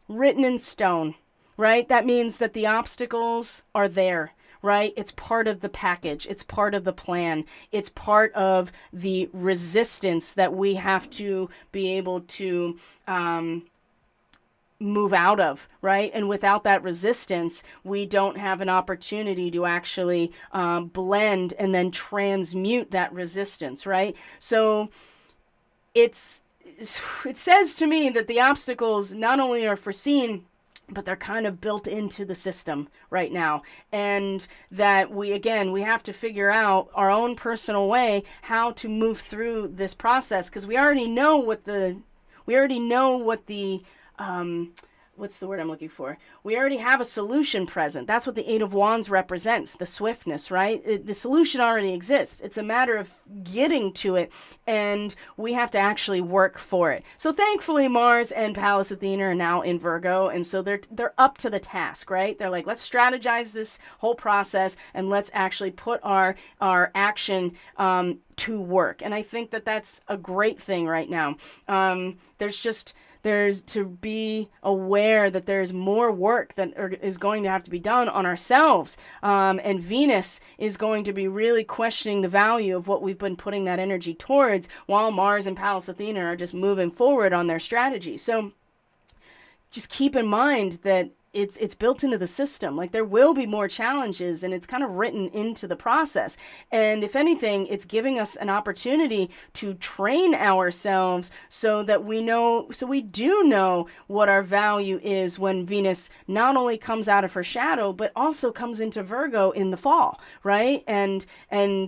Written in stone, right? That means that the obstacles are there, right? It's part of the package. It's part of the plan. It's part of the resistance that we have to be able to move out of, right? And without that resistance, we don't have an opportunity to actually blend and then transmute that resistance, right? So it says to me that the obstacles not only are foreseen, but they're kind of built into the system right now. And that we have to figure out our own personal way how to move through this process, because we already know what the what's the word I'm looking for? We already have a solution present. That's what the Eight of Wands represents, the swiftness, right? The solution already exists. It's a matter of getting to it, and we have to actually work for it. So thankfully, Mars and Pallas Athena are now in Virgo, and so they're up to the task, right? They're like, let's strategize this whole process, and let's actually put our action to work. And I think that that's a great thing right now. There's to be aware that there's more work that is going to have to be done on ourselves. And Venus is going to be really questioning the value of what we've been putting that energy towards, while Mars and Pallas Athena are just moving forward on their strategy. So just keep in mind that it's built into the system. Like, there will be more challenges, and it's kind of written into the process. And if anything, it's giving us an opportunity to train ourselves so that we do know what our value is when Venus not only comes out of her shadow, but also comes into Virgo in the fall, right? And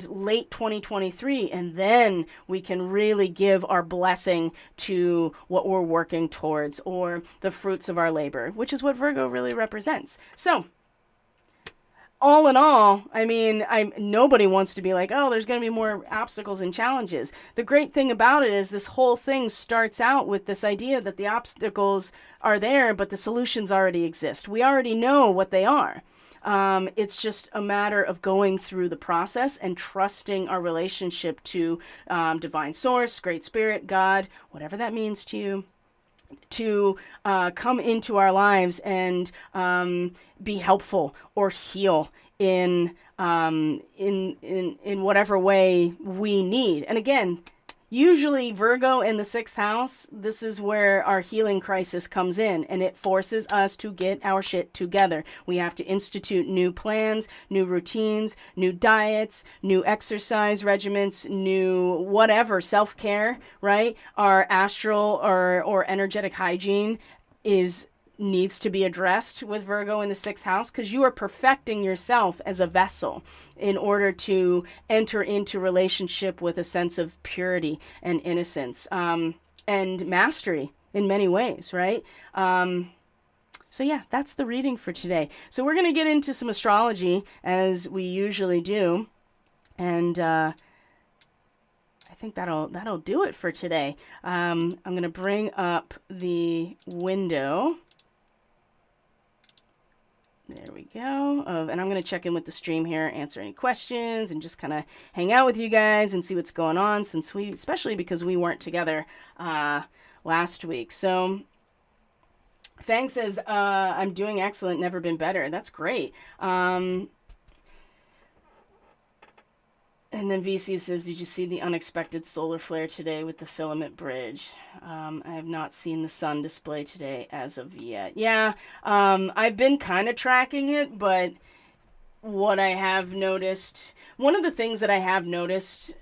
late 2023, and then we can really give our blessing to what we're working towards, or the fruits of our labor, which is what Virgo really represents. So, all in all, I mean, nobody wants to be like, oh, there's going to be more obstacles and challenges. The great thing about it is this whole thing starts out with this idea that the obstacles are there, but the solutions already exist. We already know what they are. It's just a matter of going through the process and trusting our relationship to divine source, great spirit, God, whatever that means to you, to come into our lives and be helpful or heal in whatever way we need. And again, usually Virgo in the sixth house, this is where our healing crisis comes in, and it forces us to get our shit together. We have to institute new plans, new routines, new diets, new exercise regimens, new whatever, self-care, right? Our astral or energetic hygiene needs to be addressed with Virgo in the sixth house, because you are perfecting yourself as a vessel in order to enter into relationship with a sense of purity and innocence, and mastery in many ways, right? So yeah, that's the reading for today. So we're going to get into some astrology as we usually do, and I think that'll do it for today. I'm going to bring up the window. There we go. And I'm going to check in with the stream here, answer any questions, and just kind of hang out with you guys and see what's going on, especially because we weren't together last week. So Fang says, I'm doing excellent, never been better. That's great. And then VC says, did you see the unexpected solar flare today with the filament bridge? I have not seen the sun display today as of yet. Yeah, I've been kind of tracking it, but what I have noticed, one of the things that I have noticed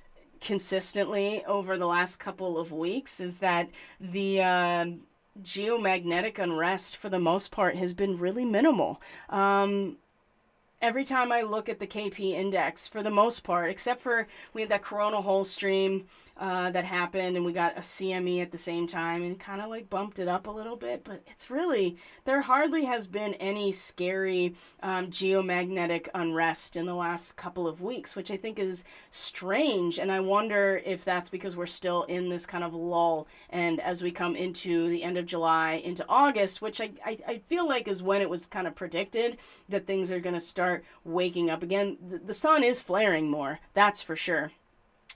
consistently over the last couple of weeks is that the geomagnetic unrest, for the most part, has been really minimal. Every time I look at the KP index, for the most part, except for we had that coronal hole stream that happened, and we got a CME at the same time, and kind of like bumped it up a little bit, but it's really, there hardly has been any scary geomagnetic unrest in the last couple of weeks, which I think is strange, and I wonder if that's because we're still in this kind of lull, and as we come into the end of July, into August, which I feel like is when it was kind of predicted that things are going to start waking up again. The sun is flaring more, that's for sure.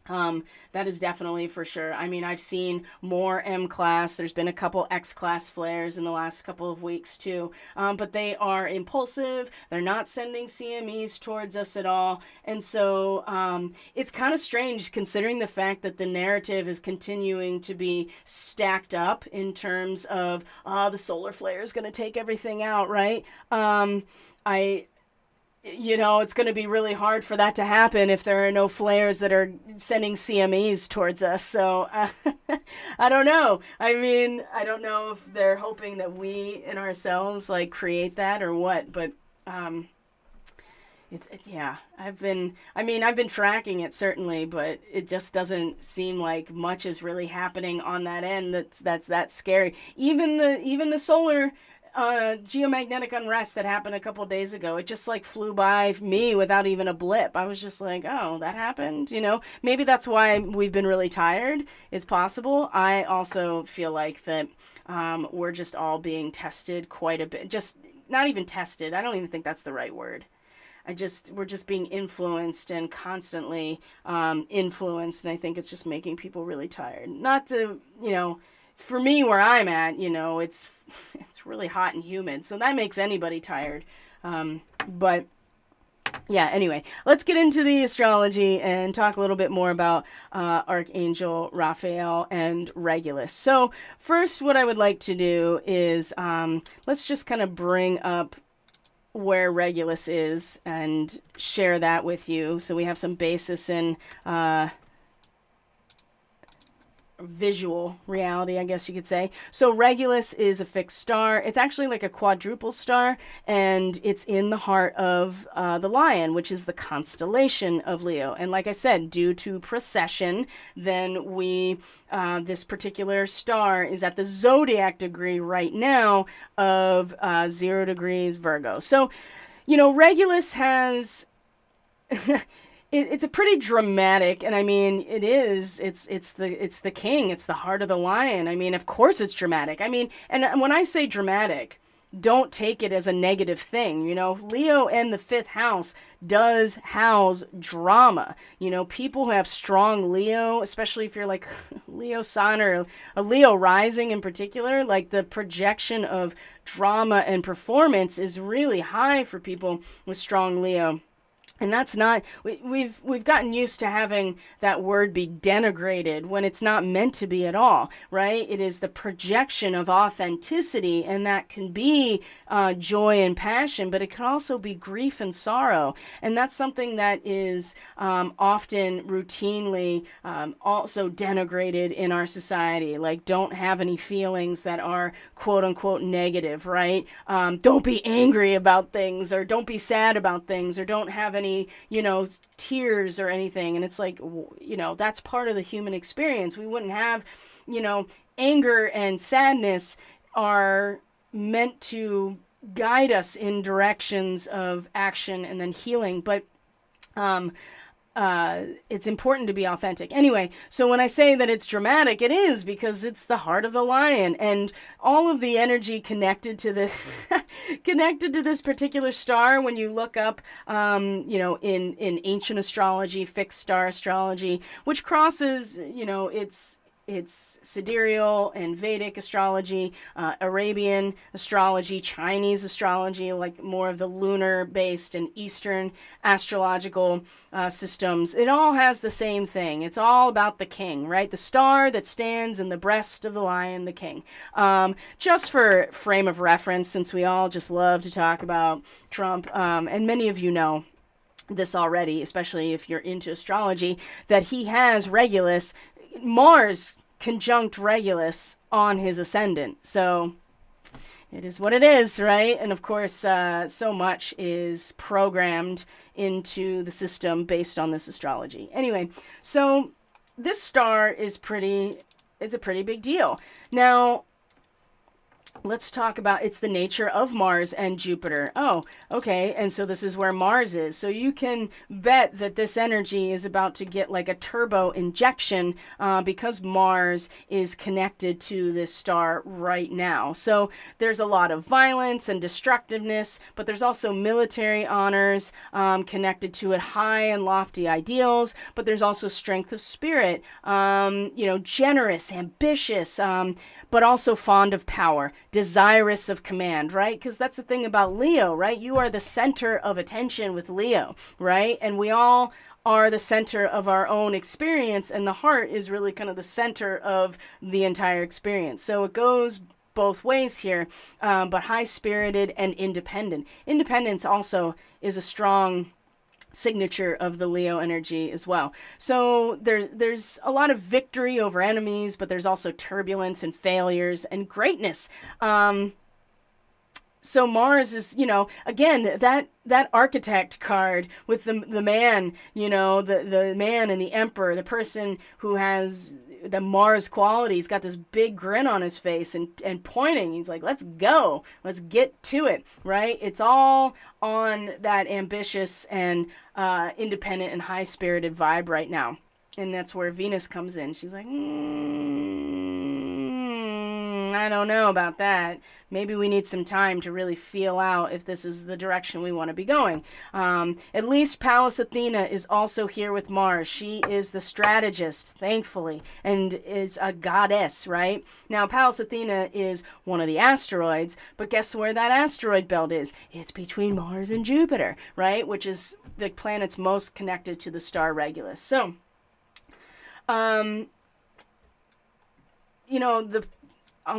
That is definitely for sure. I mean, I've seen more M-class. There's been a couple X-class flares in the last couple of weeks too. But they are impulsive. They're not sending CMEs towards us at all. And so it's kind of strange considering the fact that the narrative is continuing to be stacked up in terms of, the solar flare is going to take everything out, right? It's going to be really hard for that to happen if there are no flares that are sending CMEs towards us. So I don't know. I mean, I don't know if they're hoping that we in ourselves like create that or what, but yeah, I've been tracking it certainly, but it just doesn't seem like much is really happening on that end. That's that scary. Even the solar geomagnetic unrest that happened a couple days ago, it just like flew by me without even a blip. I was just like, oh, that happened, maybe that's why we've been really tired. It's possible. I also feel like that we're just all being tested quite a bit, just not even tested. I don't even think that's the right word. We're just being influenced and constantly influenced, and I think it's just making people really tired. Not to, for me, where I'm at, it's really hot and humid, so that makes anybody tired. But Yeah, anyway, let's get into the astrology and talk a little bit more about Archangel Raphael and Regulus. So, first, what I would like to do is let's just kind of bring up where Regulus is and share that with you so we have some basis in visual reality, I guess you could say. So Regulus is a fixed star. It's actually like a quadruple star, and it's in the heart of the Lion, which is the constellation of Leo. And like I said, due to precession, then this particular star is at the zodiac degree right now of 0 degrees Virgo. So, Regulus has it's a pretty dramatic, and I mean, it is. It's the king. It's the heart of the lion. I mean, of course, it's dramatic. I mean, and when I say dramatic, don't take it as a negative thing. Leo in the fifth house does house drama. People who have strong Leo, especially if you're like Leo sun or a Leo rising in particular, like the projection of drama and performance is really high for people with strong Leo. And that's not, we've gotten used to having that word be denigrated when it's not meant to be at all, right? It is the projection of authenticity, and that can be joy and passion, but it can also be grief and sorrow. And that's something that is often routinely also denigrated in our society. Like, don't have any feelings that are quote unquote negative, right? Don't be angry about things, or don't be sad about things, or don't have any tears or anything. And it's like, that's part of the human experience. We wouldn't have, anger and sadness are meant to guide us in directions of action and then healing. But it's important to be authentic. Anyway, so when I say that it's dramatic, it is because it's the heart of the lion, and all of the energy connected to this connected to this particular star. When you look up, in ancient astrology, fixed star astrology, which crosses, it's sidereal and Vedic astrology, Arabian astrology, Chinese astrology, like more of the lunar-based and Eastern astrological systems. It all has the same thing. It's all about the king, right? The star that stands in the breast of the lion, the king. Just for frame of reference, since we all just love to talk about Trump, and many of you know this already, especially if you're into astrology, that he has Regulus, Mars conjunct Regulus on his ascendant. So it is what it is, right? And of course, so much is programmed into the system based on this astrology. Anyway, so this star is a pretty big deal. Now, let's talk about, it's the nature of Mars and Jupiter. Oh, okay. And so this is where Mars is. So you can bet that this energy is about to get like a turbo injection because Mars is connected to this star right now. So there's a lot of violence and destructiveness, but there's also military honors connected to it, high and lofty ideals, but there's also strength of spirit, generous, ambitious, but also fond of power, desirous of command, right? Because that's the thing about Leo, right? You are the center of attention with Leo, right? And we all are the center of our own experience, and the heart is really kind of the center of the entire experience. So it goes both ways here, but high-spirited and independent. Independence also is a strong signature of the Leo energy as well. So there's a lot of victory over enemies, but there's also turbulence and failures and greatness. So Mars is, again, that architect card with the man, the man and the emperor, the person who has the Mars quality. He's got this big grin on his face and pointing. He's like, let's go. Let's get to it, right? It's all on that ambitious and independent and high-spirited vibe right now. And that's where Venus comes in. She's like, I I don't know about that. Maybe we need some time to really feel out if this is the direction we want to be going. At least Pallas Athena is also here with Mars. She is the strategist, thankfully, and is a goddess, right? Now, Pallas Athena is one of the asteroids, but guess where that asteroid belt is? It's between Mars and Jupiter, right? Which is the planets most connected to the star Regulus. So, on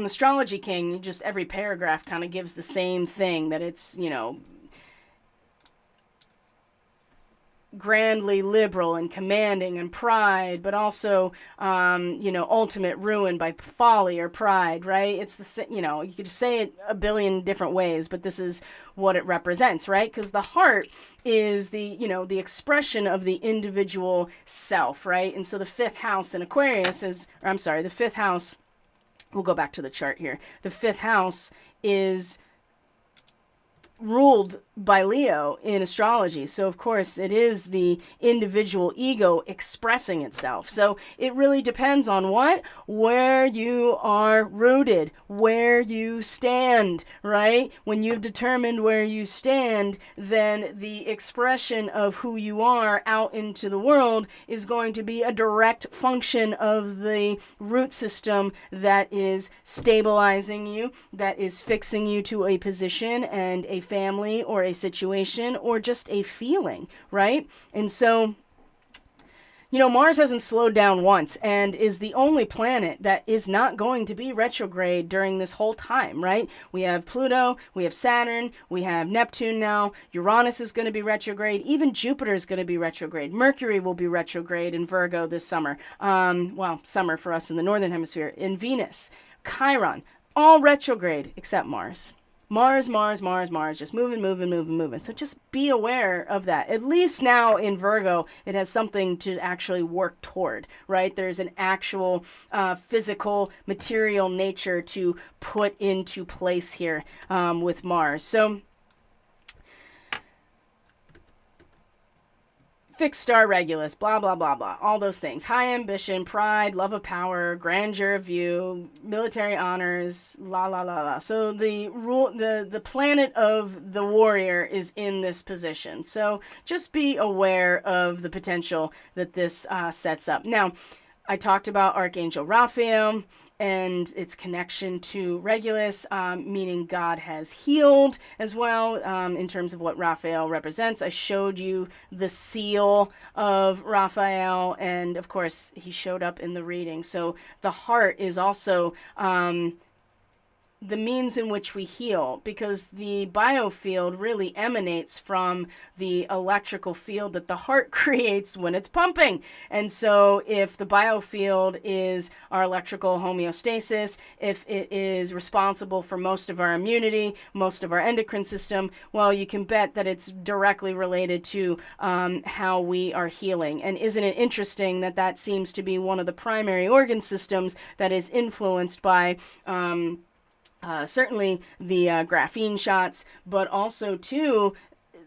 Astrology King, just every paragraph kind of gives the same thing, that it's, grandly liberal and commanding and pride, but also, ultimate ruin by folly or pride, right? It's you could say it a billion different ways, but this is what it represents, right? Because the heart is the expression of the individual self, right? And so the fifth house in Aquarius the fifth house, we'll go back to the chart here. The fifth house is ruled by Leo in astrology. So, of course, it is the individual ego expressing itself. So it really depends on where you are rooted, where you stand, right? When you've determined where you stand, then the expression of who you are out into the world is going to be a direct function of the root system that is stabilizing you, that is fixing you to a position and a family or a situation or just a feeling, right? And so, Mars hasn't slowed down once and is the only planet that is not going to be retrograde during this whole time, right? We have Pluto, we have Saturn, we have Neptune now, Uranus is going to be retrograde, even Jupiter is going to be retrograde, Mercury will be retrograde in Virgo this summer, summer for us in the Northern Hemisphere, in Venus, Chiron, all retrograde except Mars. Mars, just moving. So just be aware of that. At least now in Virgo, it has something to actually work toward, right? There's an actual physical, material nature to put into place here with Mars. So, fixed star Regulus, blah, blah, blah, blah. All those things. High ambition, pride, love of power, grandeur of view, military honors, la, la, la, la. So the planet of the warrior is in this position. So just be aware of the potential that this sets up. Now, I talked about Archangel Raphael and its connection to Regulus, meaning God has healed as well, in terms of what Raphael represents. I showed you the seal of Raphael, and of course, he showed up in the reading. So the heart is also the means in which we heal, because the biofield really emanates from the electrical field that the heart creates when it's pumping. And so if the biofield is our electrical homeostasis, if it is responsible for most of our immunity, most of our endocrine system, well, you can bet that it's directly related to how we are healing. And isn't it interesting that that seems to be one of the primary organ systems that is influenced by certainly the graphene shots, but also too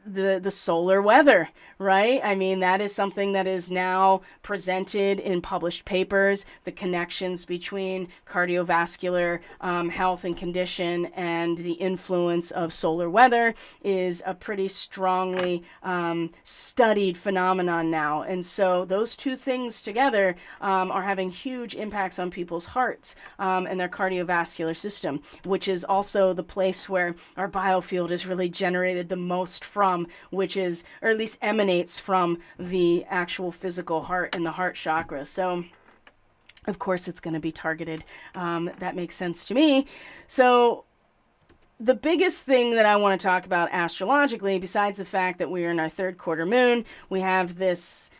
the solar weather, right? I mean, that is something that is now presented in published papers, the connections between cardiovascular health and condition and the influence of solar weather is a pretty strongly studied phenomenon now. And so those two things together are having huge impacts on people's hearts and their cardiovascular system, which is also the place where our biofield is really generated the most from, which is, or at least emanates from, the actual physical heart and the heart chakra. So of course it's going to be targeted. That makes sense to me. So the biggest thing that I want to talk about astrologically, besides the fact that we are in our third quarter moon, we have this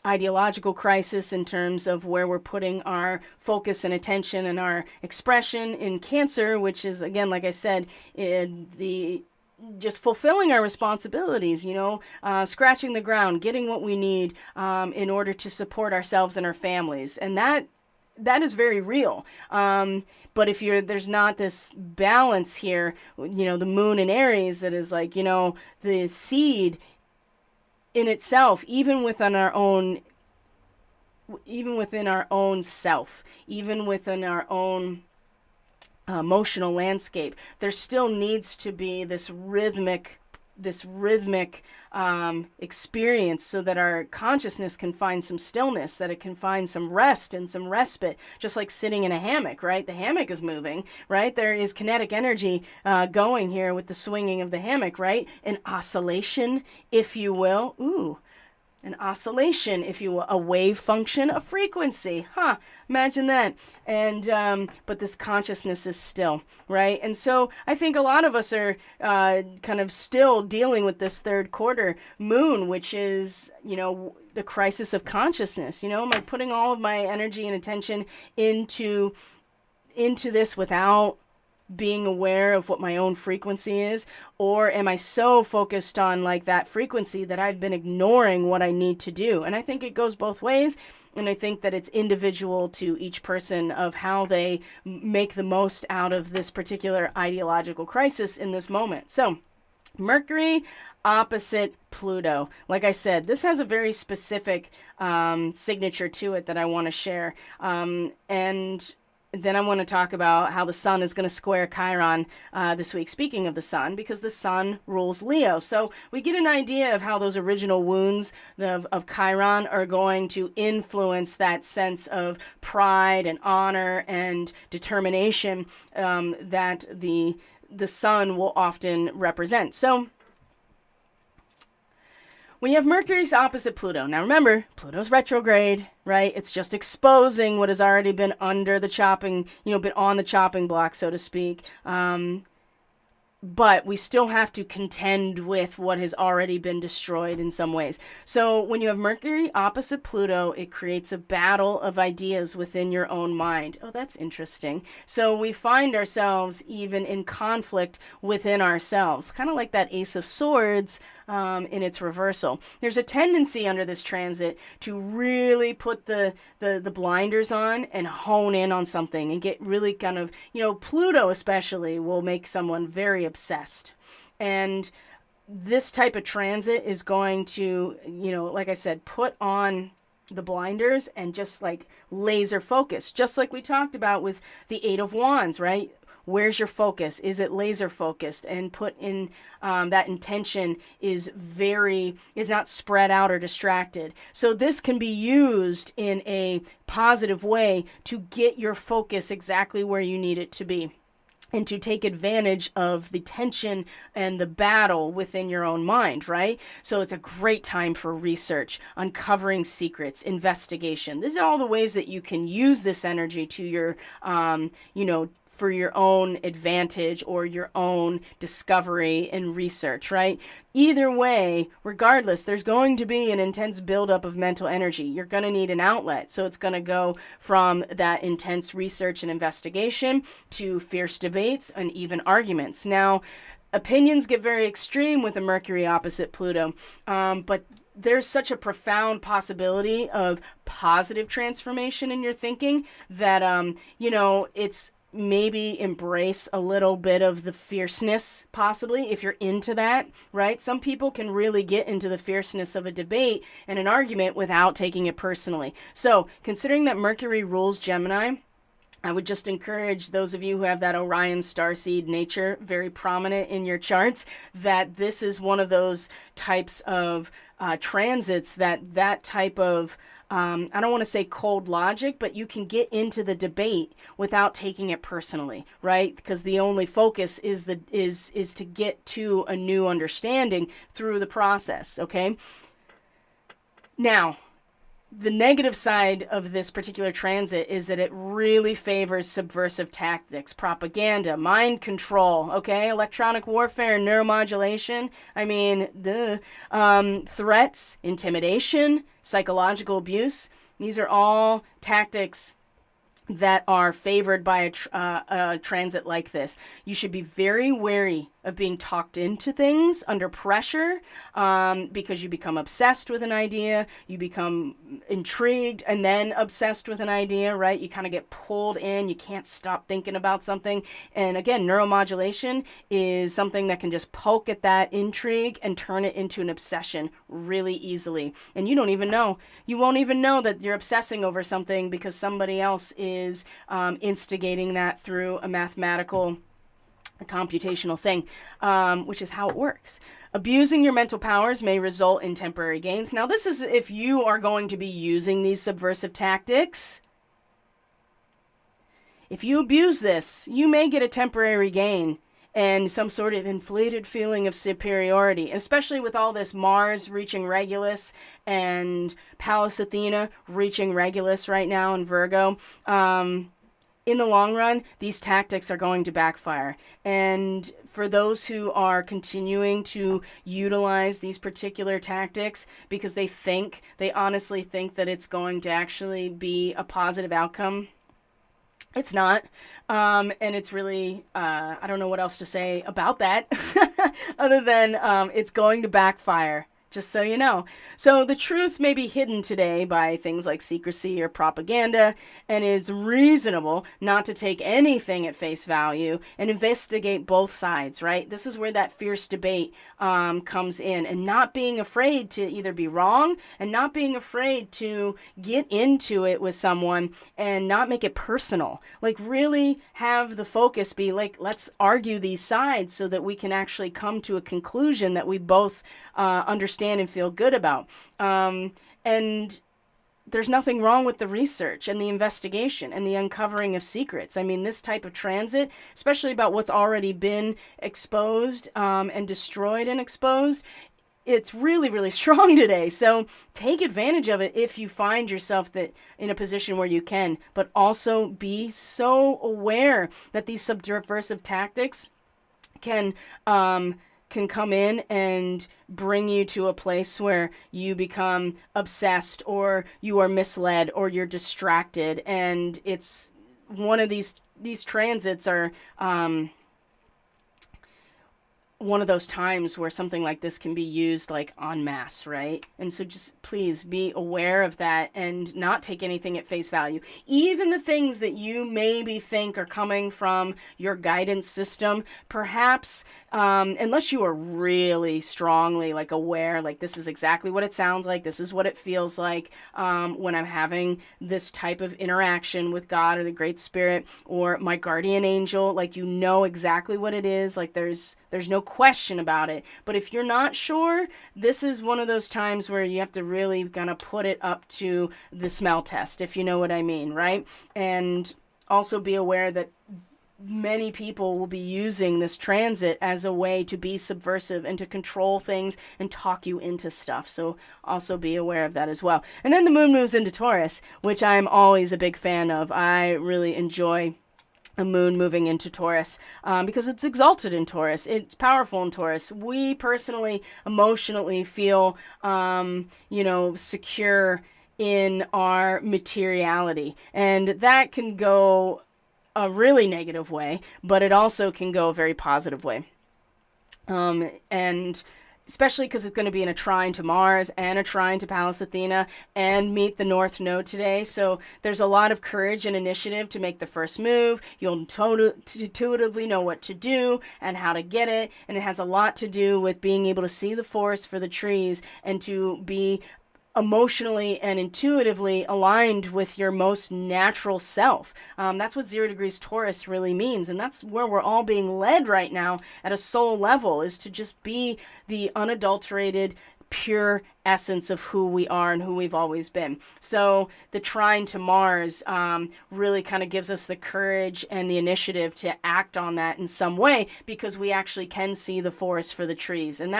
ideological crisis in terms of where we're putting our focus and attention and our expression in Cancer, which is, again, like I said, just fulfilling our responsibilities, scratching the ground, getting what we need in order to support ourselves and our families. And that is very real. But if there's not this balance here, the moon in Aries, that is like, the seed in itself, even within our own self, even within our own emotional landscape, there still needs to be this rhythmic experience so that our consciousness can find some stillness, that it can find some rest and some respite, just like sitting in a hammock, right? The hammock is moving, right? There is kinetic energy going here with the swinging of the hammock, right? An oscillation, if you will. Ooh. An oscillation, if you will, a wave function, a frequency. Imagine that. And but this consciousness is still, right? And so I think a lot of us are kind of still dealing with this third quarter moon, which is, the crisis of consciousness. Am I putting all of my energy and attention into this without being aware of what my own frequency is? Or am I so focused on like that frequency that I've been ignoring what I need to do? And I think it goes both ways. And I think that it's individual to each person of how they make the most out of this particular ideological crisis in this moment. So Mercury opposite Pluto. Like I said, this has a very specific signature to it that I want to share. And then I want to talk about how the sun is going to square Chiron this week, speaking of the sun, because the sun rules Leo. So we get an idea of how those original wounds of Chiron are going to influence that sense of pride and honor and determination that the sun will often represent. So when you have Mercury's opposite Pluto, now remember, Pluto's retrograde, right? It's just exposing what has already been under the chopping, been on the chopping block, so to speak. But we still have to contend with what has already been destroyed in some ways. So when you have Mercury opposite Pluto, it creates a battle of ideas within your own mind. Oh, that's interesting. So we find ourselves even in conflict within ourselves, kind of like that Ace of Swords in its reversal. There's a tendency under this transit to really put the blinders on and hone in on something and get really kind of, Pluto especially will make someone very obsessed. And this type of transit is going to, like I said, put on the blinders and just like laser focus, just like we talked about with the Eight of Wands, right? Where's your focus? Is it laser focused? And put in that intention is not spread out or distracted. So this can be used in a positive way to get your focus exactly where you need it to be, and to take advantage of the tension and the battle within your own mind, right? So it's a great time for research, uncovering secrets, investigation. These are all the ways that you can use this energy to your, for your own advantage or your own discovery and research, right? Either way, regardless, there's going to be an intense buildup of mental energy. You're going to need an outlet. So it's going to go from that intense research and investigation to fierce debates and even arguments. Now, opinions get very extreme with a Mercury opposite Pluto, but there's such a profound possibility of positive transformation in your thinking that, it's maybe embrace a little bit of the fierceness, possibly, if you're into that, right? Some people can really get into the fierceness of a debate and an argument without taking it personally. So, considering that Mercury rules Gemini, I would just encourage those of you who have that Orion Starseed nature very prominent in your charts, that this is one of those types of transits that type of I don't want to say cold logic, but you can get into the debate without taking it personally, right? Because the only focus is to get to a new understanding through the process, okay? Now, the negative side of this particular transit is that it really favors subversive tactics, propaganda, mind control, okay? Electronic warfare, neuromodulation. I mean, threats, intimidation, psychological abuse. These are all tactics that are favored by a transit like this. You should be very wary of being talked into things under pressure, because you become obsessed with an idea, you become intrigued and then obsessed with an idea, right? You kind of get pulled in, you can't stop thinking about something. And again, neuromodulation is something that can just poke at that intrigue and turn it into an obsession really easily. And you don't even know. You won't even know that you're obsessing over something because somebody else is instigating that through a mathematical, a computational thing, which is how it works. Abusing your mental powers may result in temporary gains. Now, this is if you are going to be using these subversive tactics. If you abuse this, you may get a temporary gain and some sort of inflated feeling of superiority, and especially with all this Mars reaching Regulus and Pallas Athena reaching Regulus right now in Virgo. In the long run, these tactics are going to backfire. And for those who are continuing to utilize these particular tactics because they honestly think that it's going to actually be a positive outcome, it's not. And it's really, I don't know what else to say about that other than it's going to backfire. Just so you know. So the truth may be hidden today by things like secrecy or propaganda, and it's reasonable not to take anything at face value and investigate both sides, right? This is where that fierce debate comes in, and not being afraid to either be wrong and not being afraid to get into it with someone and not make it personal. Like, really have the focus be like, let's argue these sides so that we can actually come to a conclusion that we both understand and feel good about. And there's nothing wrong with the research and the investigation and the uncovering of secrets. I mean, this type of transit, especially about what's already been exposed and destroyed and exposed, it's really, really strong today. So take advantage of it if you find yourself that in a position where you can, but also be so aware that these subversive tactics can come in and bring you to a place where you become obsessed or you are misled or you're distracted. And it's one of these transits are one of those times where something like this can be used like en masse, right? And so just please be aware of that and not take anything at face value. Even the things that you maybe think are coming from your guidance system, perhaps, unless you are really strongly like aware, like this is exactly what it sounds like, this is what it feels like when I'm having this type of interaction with God or the Great Spirit or my guardian angel, like you know exactly what it is, like there's no question about it. But if you're not sure, this is one of those times where you have to really kind of put it up to the smell test, if you know what I mean, right? And also be aware that many people will be using this transit as a way to be subversive and to control things and talk you into stuff. So also be aware of that as well. And then the moon moves into Taurus, which I'm always a big fan of. I really enjoy a moon moving into Taurus because it's exalted in Taurus. It's powerful in Taurus. We personally, emotionally feel, secure in our materiality. And that can go a really negative way, but it also can go a very positive way. And especially because it's going to be in a trine to Mars and a trine to Pallas Athena and meet the North Node today. So there's a lot of courage and initiative to make the first move. You'll intuitively know what to do and how to get it. And it has a lot to do with being able to see the forest for the trees and to be emotionally and intuitively aligned with your most natural self. That's what 0 degrees Taurus really means. And that's where we're all being led right now at a soul level, is to just be the unadulterated, pure essence of who we are and who we've always been. So the trine to Mars really kind of gives us the courage and the initiative to act on that in some way, because we actually can see the forest for the trees. And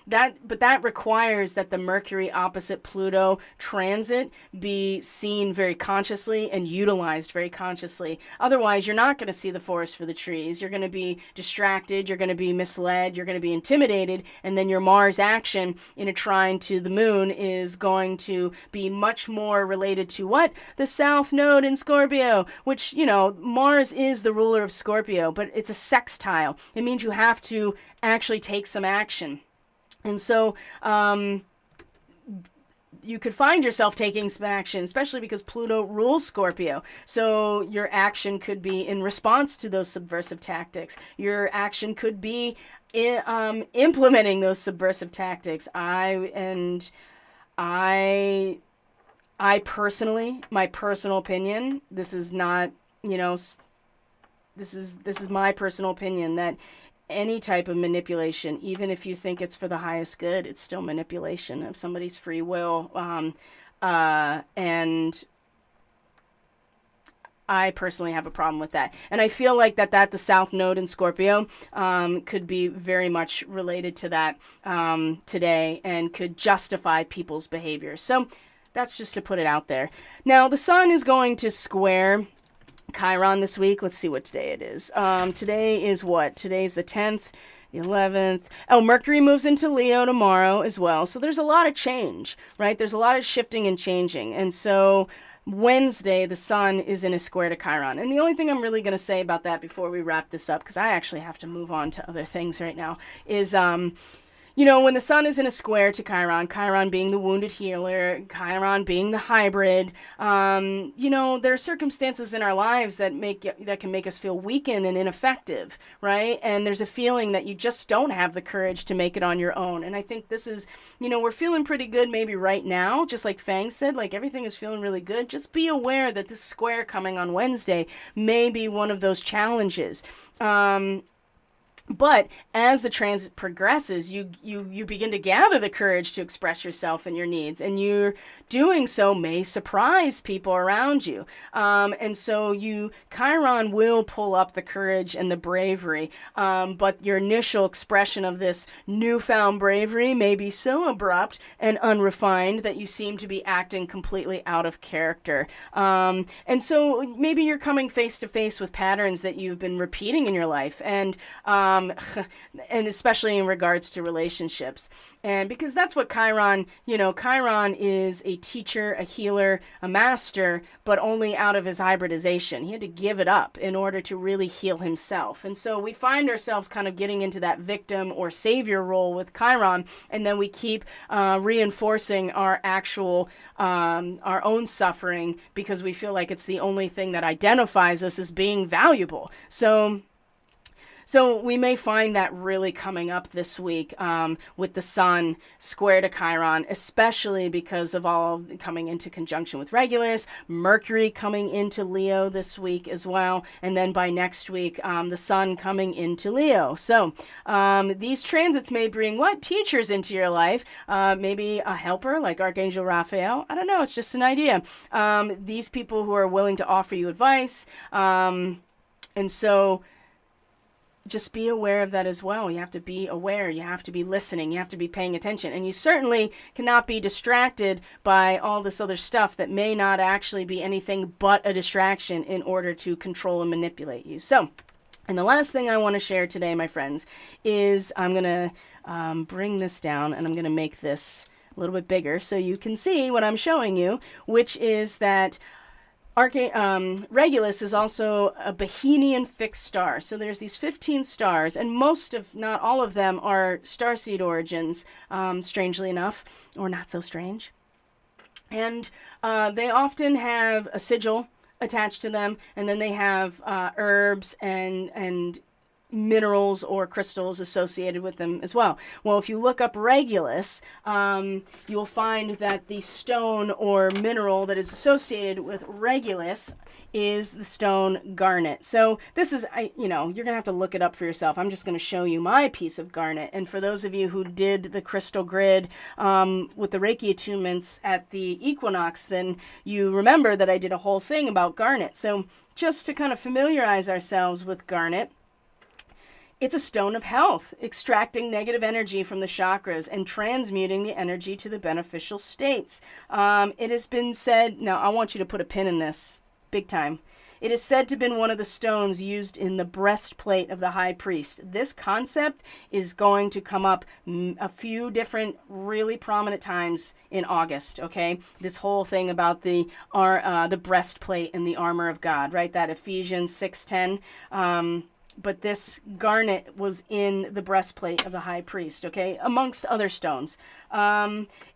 but that requires that the Mercury opposite Pluto transit be seen very consciously and utilized very consciously. Otherwise, you're not going to see the forest for the trees. You're going to be distracted, you're going to be misled, you're going to be intimidated, and then your Mars action in a trine to the the moon is going to be much more related to what? The South Node in Scorpio, which, Mars is the ruler of Scorpio, but it's a sextile. It means you have to actually take some action. And so, you could find yourself taking some action, especially because Pluto rules Scorpio. So your action could be in response to those subversive tactics. Your action could be implementing those subversive tactics. I personally, my personal opinion, this is not, this is my personal opinion, that any type of manipulation, even if you think it's for the highest good, it's still manipulation of somebody's free will. And I personally have a problem with that. And I feel like that the South Node in Scorpio could be very much related to that today and could justify people's behaviors. So that's just to put it out there. Now, the sun is going to square Chiron this week. Let's see what day it is. Today is what? Today's the 10th, the 11th. Oh, Mercury moves into Leo tomorrow as well. So there's a lot of change, right? There's a lot of shifting and changing. And so Wednesday, the sun is in a square to Chiron. And the only thing I'm really going to say about that before we wrap this up, because I actually have to move on to other things right now, is when the sun is in a square to Chiron, Chiron being the wounded healer, Chiron being the hybrid, there are circumstances in our lives that can make us feel weakened and ineffective, right? And there's a feeling that you just don't have the courage to make it on your own. And I think this is, we're feeling pretty good maybe right now, just like Fang said, like everything is feeling really good. Just be aware that this square coming on Wednesday may be one of those challenges. But as the transit progresses, you begin to gather the courage to express yourself and your needs, and you're doing so may surprise people around you. And so Chiron will pull up the courage and the bravery, but your initial expression of this newfound bravery may be so abrupt and unrefined that you seem to be acting completely out of character. And so maybe you're coming face to face with patterns that you've been repeating in your life, and especially in regards to relationships. And because that's what Chiron is a teacher, a healer, a master, but only out of his hybridization. He had to give it up in order to really heal himself. And so we find ourselves kind of getting into that victim or savior role with Chiron, and then we keep reinforcing our our own suffering because we feel like it's the only thing that identifies us as being valuable. So we may find that really coming up this week with the sun square to Chiron, especially because of all coming into conjunction with Regulus, Mercury coming into Leo this week as well, and then by next week, the sun coming into Leo. So these transits may bring what? Teachers into your life, maybe a helper like Archangel Raphael. I don't know, it's just an idea. These people who are willing to offer you advice. And so just be aware of that as well. You have to be aware. You have to be listening. You have to be paying attention. And you certainly cannot be distracted by all this other stuff that may not actually be anything but a distraction in order to control and manipulate you. So, and the last thing I want to share today, my friends, is I'm going to bring this down and I'm going to make this a little bit bigger so you can see what I'm showing you, which is that Regulus is also a Bohemian fixed star. So there's these 15 stars, and most of, not all of them, are starseed origins, strangely enough, or not so strange. And they often have a sigil attached to them, and then they have herbs and minerals or crystals associated with them as well. Well, if you look up Regulus, you'll find that the stone or mineral that is associated with Regulus is the stone garnet. So this is, you're going to have to look it up for yourself. I'm just going to show you my piece of garnet. And for those of you who did the crystal grid with the Reiki attunements at the equinox, then you remember that I did a whole thing about garnet. So just to kind of familiarize ourselves with garnet, it's a stone of health, extracting negative energy from the chakras and transmuting the energy to the beneficial states. It has been said, now I want you to put a pin in this, big time. It is said to have been one of the stones used in the breastplate of the high priest. This concept is going to come up a few different really prominent times in August, okay? This whole thing about the breastplate and the armor of God, right? That Ephesians 6:10. But this garnet was in the breastplate of the high priest, okay, amongst other stones.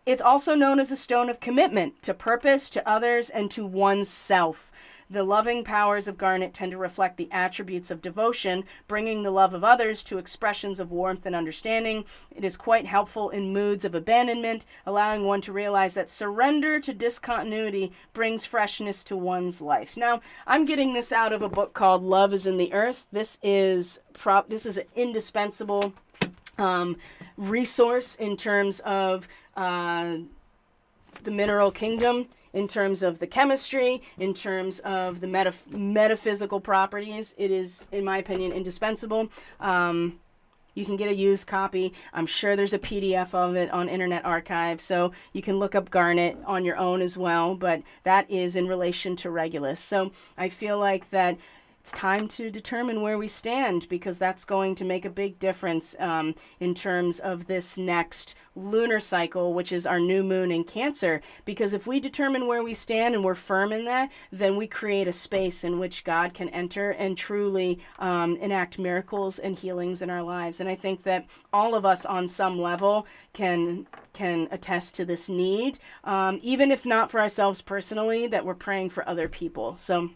It's also known as a stone of commitment to purpose, to others, and to oneself. The loving powers of garnet tend to reflect the attributes of devotion, bringing the love of others to expressions of warmth and understanding. It is quite helpful in moods of abandonment, allowing one to realize that surrender to discontinuity brings freshness to one's life. Now, I'm getting this out of a book called Love is in the Earth. This is an indispensable resource in terms of the mineral kingdom, in terms of the chemistry, in terms of the metaphysical properties. It is, in my opinion, indispensable. You can get a used copy. I'm sure there's a PDF of it on Internet Archive, so you can look up garnet on your own as well, but that is in relation to Regulus. So I feel like that it's time to determine where we stand, because that's going to make a big difference in terms of this next lunar cycle, which is our new moon in Cancer. Because if we determine where we stand and we're firm in that, then we create a space in which God can enter and truly enact miracles and healings in our lives. And I think that all of us on some level can attest to this need, even if not for ourselves personally, that we're praying for other people. So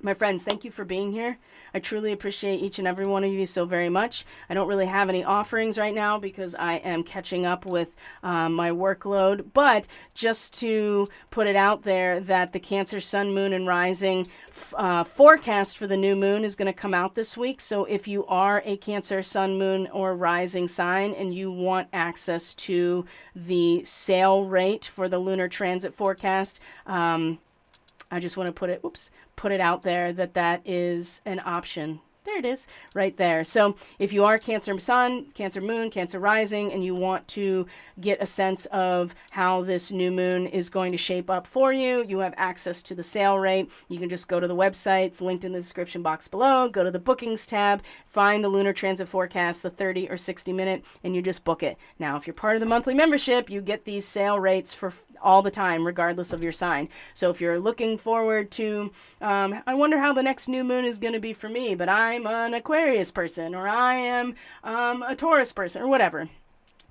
my friends, thank you for being here. I truly appreciate each and every one of you so very much. I don't really have any offerings right now because I am catching up with my workload, but just to put it out there that the Cancer Sun, Moon, and Rising forecast for the new moon is going to come out this week. So if you are a Cancer Sun, Moon, or Rising sign and you want access to the sale rate for the lunar transit forecast, I just want to put it out there that is an option. There it is, right there. So if you are Cancer Sun, Cancer Moon, Cancer Rising, and you want to get a sense of how this new moon is going to shape up for you, you have access to the sale rate. You can just go to the website. It's linked in the description box below. Go to the bookings tab, find the lunar transit forecast, the 30 or 60 minute, and you just book it. Now, if you're part of the monthly membership, you get these sale rates for all the time, regardless of your sign. So if you're looking forward to, I wonder how the next new moon is going to be for me, but I'm an Aquarius person, or I am a Taurus person, or whatever,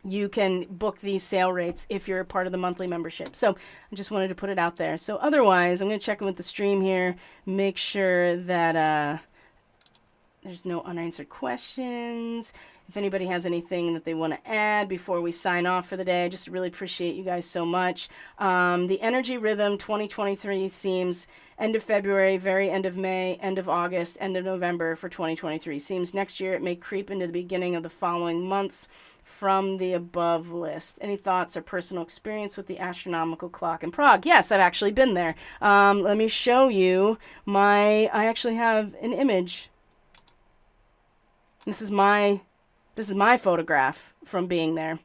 you can book these sale rates if you're a part of the monthly membership. So I just wanted to put it out there. So otherwise, I'm going to check in with the stream here, make sure that there's no unanswered questions. If anybody has anything that they want to add before we sign off for the day, I just really appreciate you guys so much. The energy rhythm 2023 seems end of February, very end of May, end of August, end of November for 2023. Seems next year it may creep into the beginning of the following months from the above list. Any thoughts or personal experience with the astronomical clock in Prague? Yes, I've actually been there. Let me show you I actually have an image. This is my photograph from being there.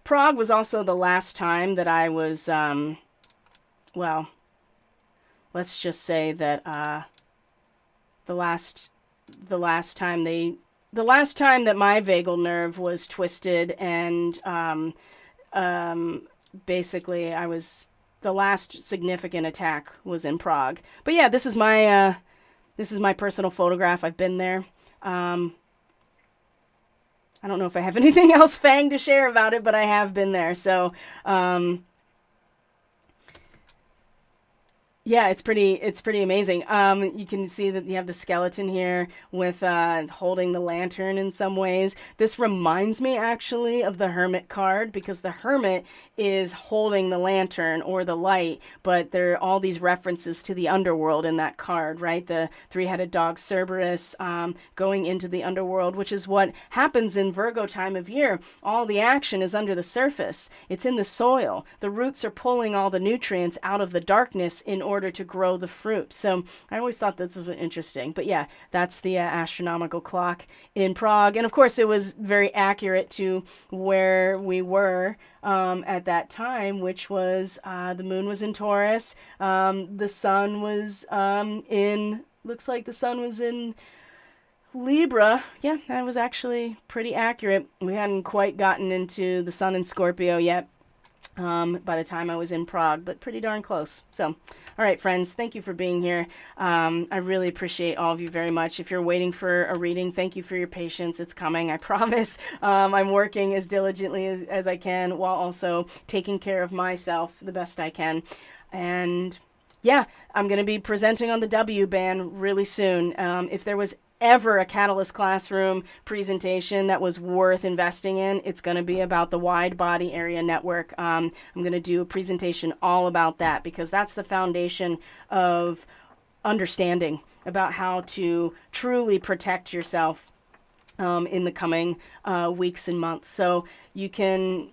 Prague was also the last time that I was, well, let's just say that the last time that my vagal nerve was twisted, and basically the last significant attack was in Prague. But yeah, this is my personal photograph. I've been there. I don't know if I have anything else Fang to share about it, but I have been there. So, yeah, it's pretty amazing. You can see that you have the skeleton here with holding the lantern in some ways. This reminds me actually of the Hermit card, because the Hermit is holding the lantern or the light, but there are all these references to the underworld in that card, right? The three-headed dog Cerberus going into the underworld, which is what happens in Virgo time of year. All the action is under the surface. It's in the soil. The roots are pulling all the nutrients out of the darkness in order order to grow the fruit. So I always thought this was interesting. But yeah, that's the astronomical clock in Prague. And of course, it was very accurate to where we were at that time, which was the moon was in Taurus. The sun was looks like the sun was in Libra. Yeah, that was actually pretty accurate. We hadn't quite gotten into the sun in Scorpio yet by the time I was in Prague, but pretty darn close. So, all right, friends, thank you for being here. I really appreciate all of you very much. If you're waiting for a reading, thank you for your patience. It's coming, I promise. I'm working as diligently as I can while also taking care of myself the best I can. And yeah, I'm going to be presenting on the W band really soon. If there was ever a Catalyst Classroom presentation that was worth investing in, it's going to be about the Wide Body Area Network. I'm going to do a presentation all about that because that's the foundation of understanding about how to truly protect yourself in the coming weeks and months. So you can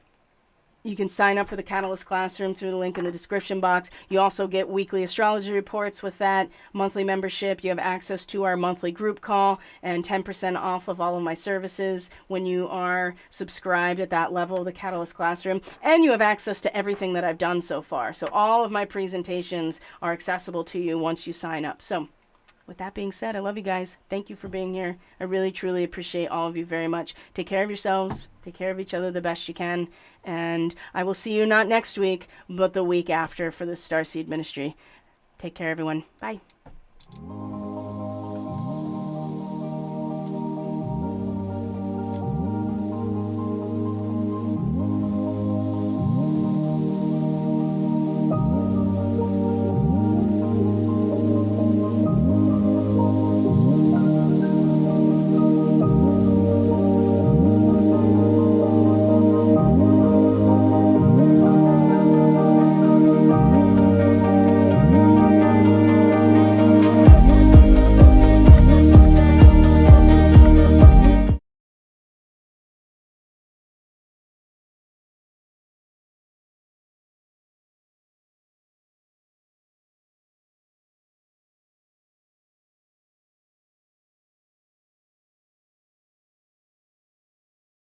sign up for the Catalyst Classroom through the link in the description box. You also get weekly astrology reports with that monthly membership. You have access to our monthly group call and 10% off of all of my services when you are subscribed at that level of the Catalyst Classroom. And you have access to everything that I've done so far. So all of my presentations are accessible to you once you sign up. So with that being said, I love you guys. Thank you for being here. I really, truly appreciate all of you very much. Take care of yourselves. Take care of each other the best you can. And I will see you not next week, but the week after for the Starseed Ministry. Take care, everyone. Bye.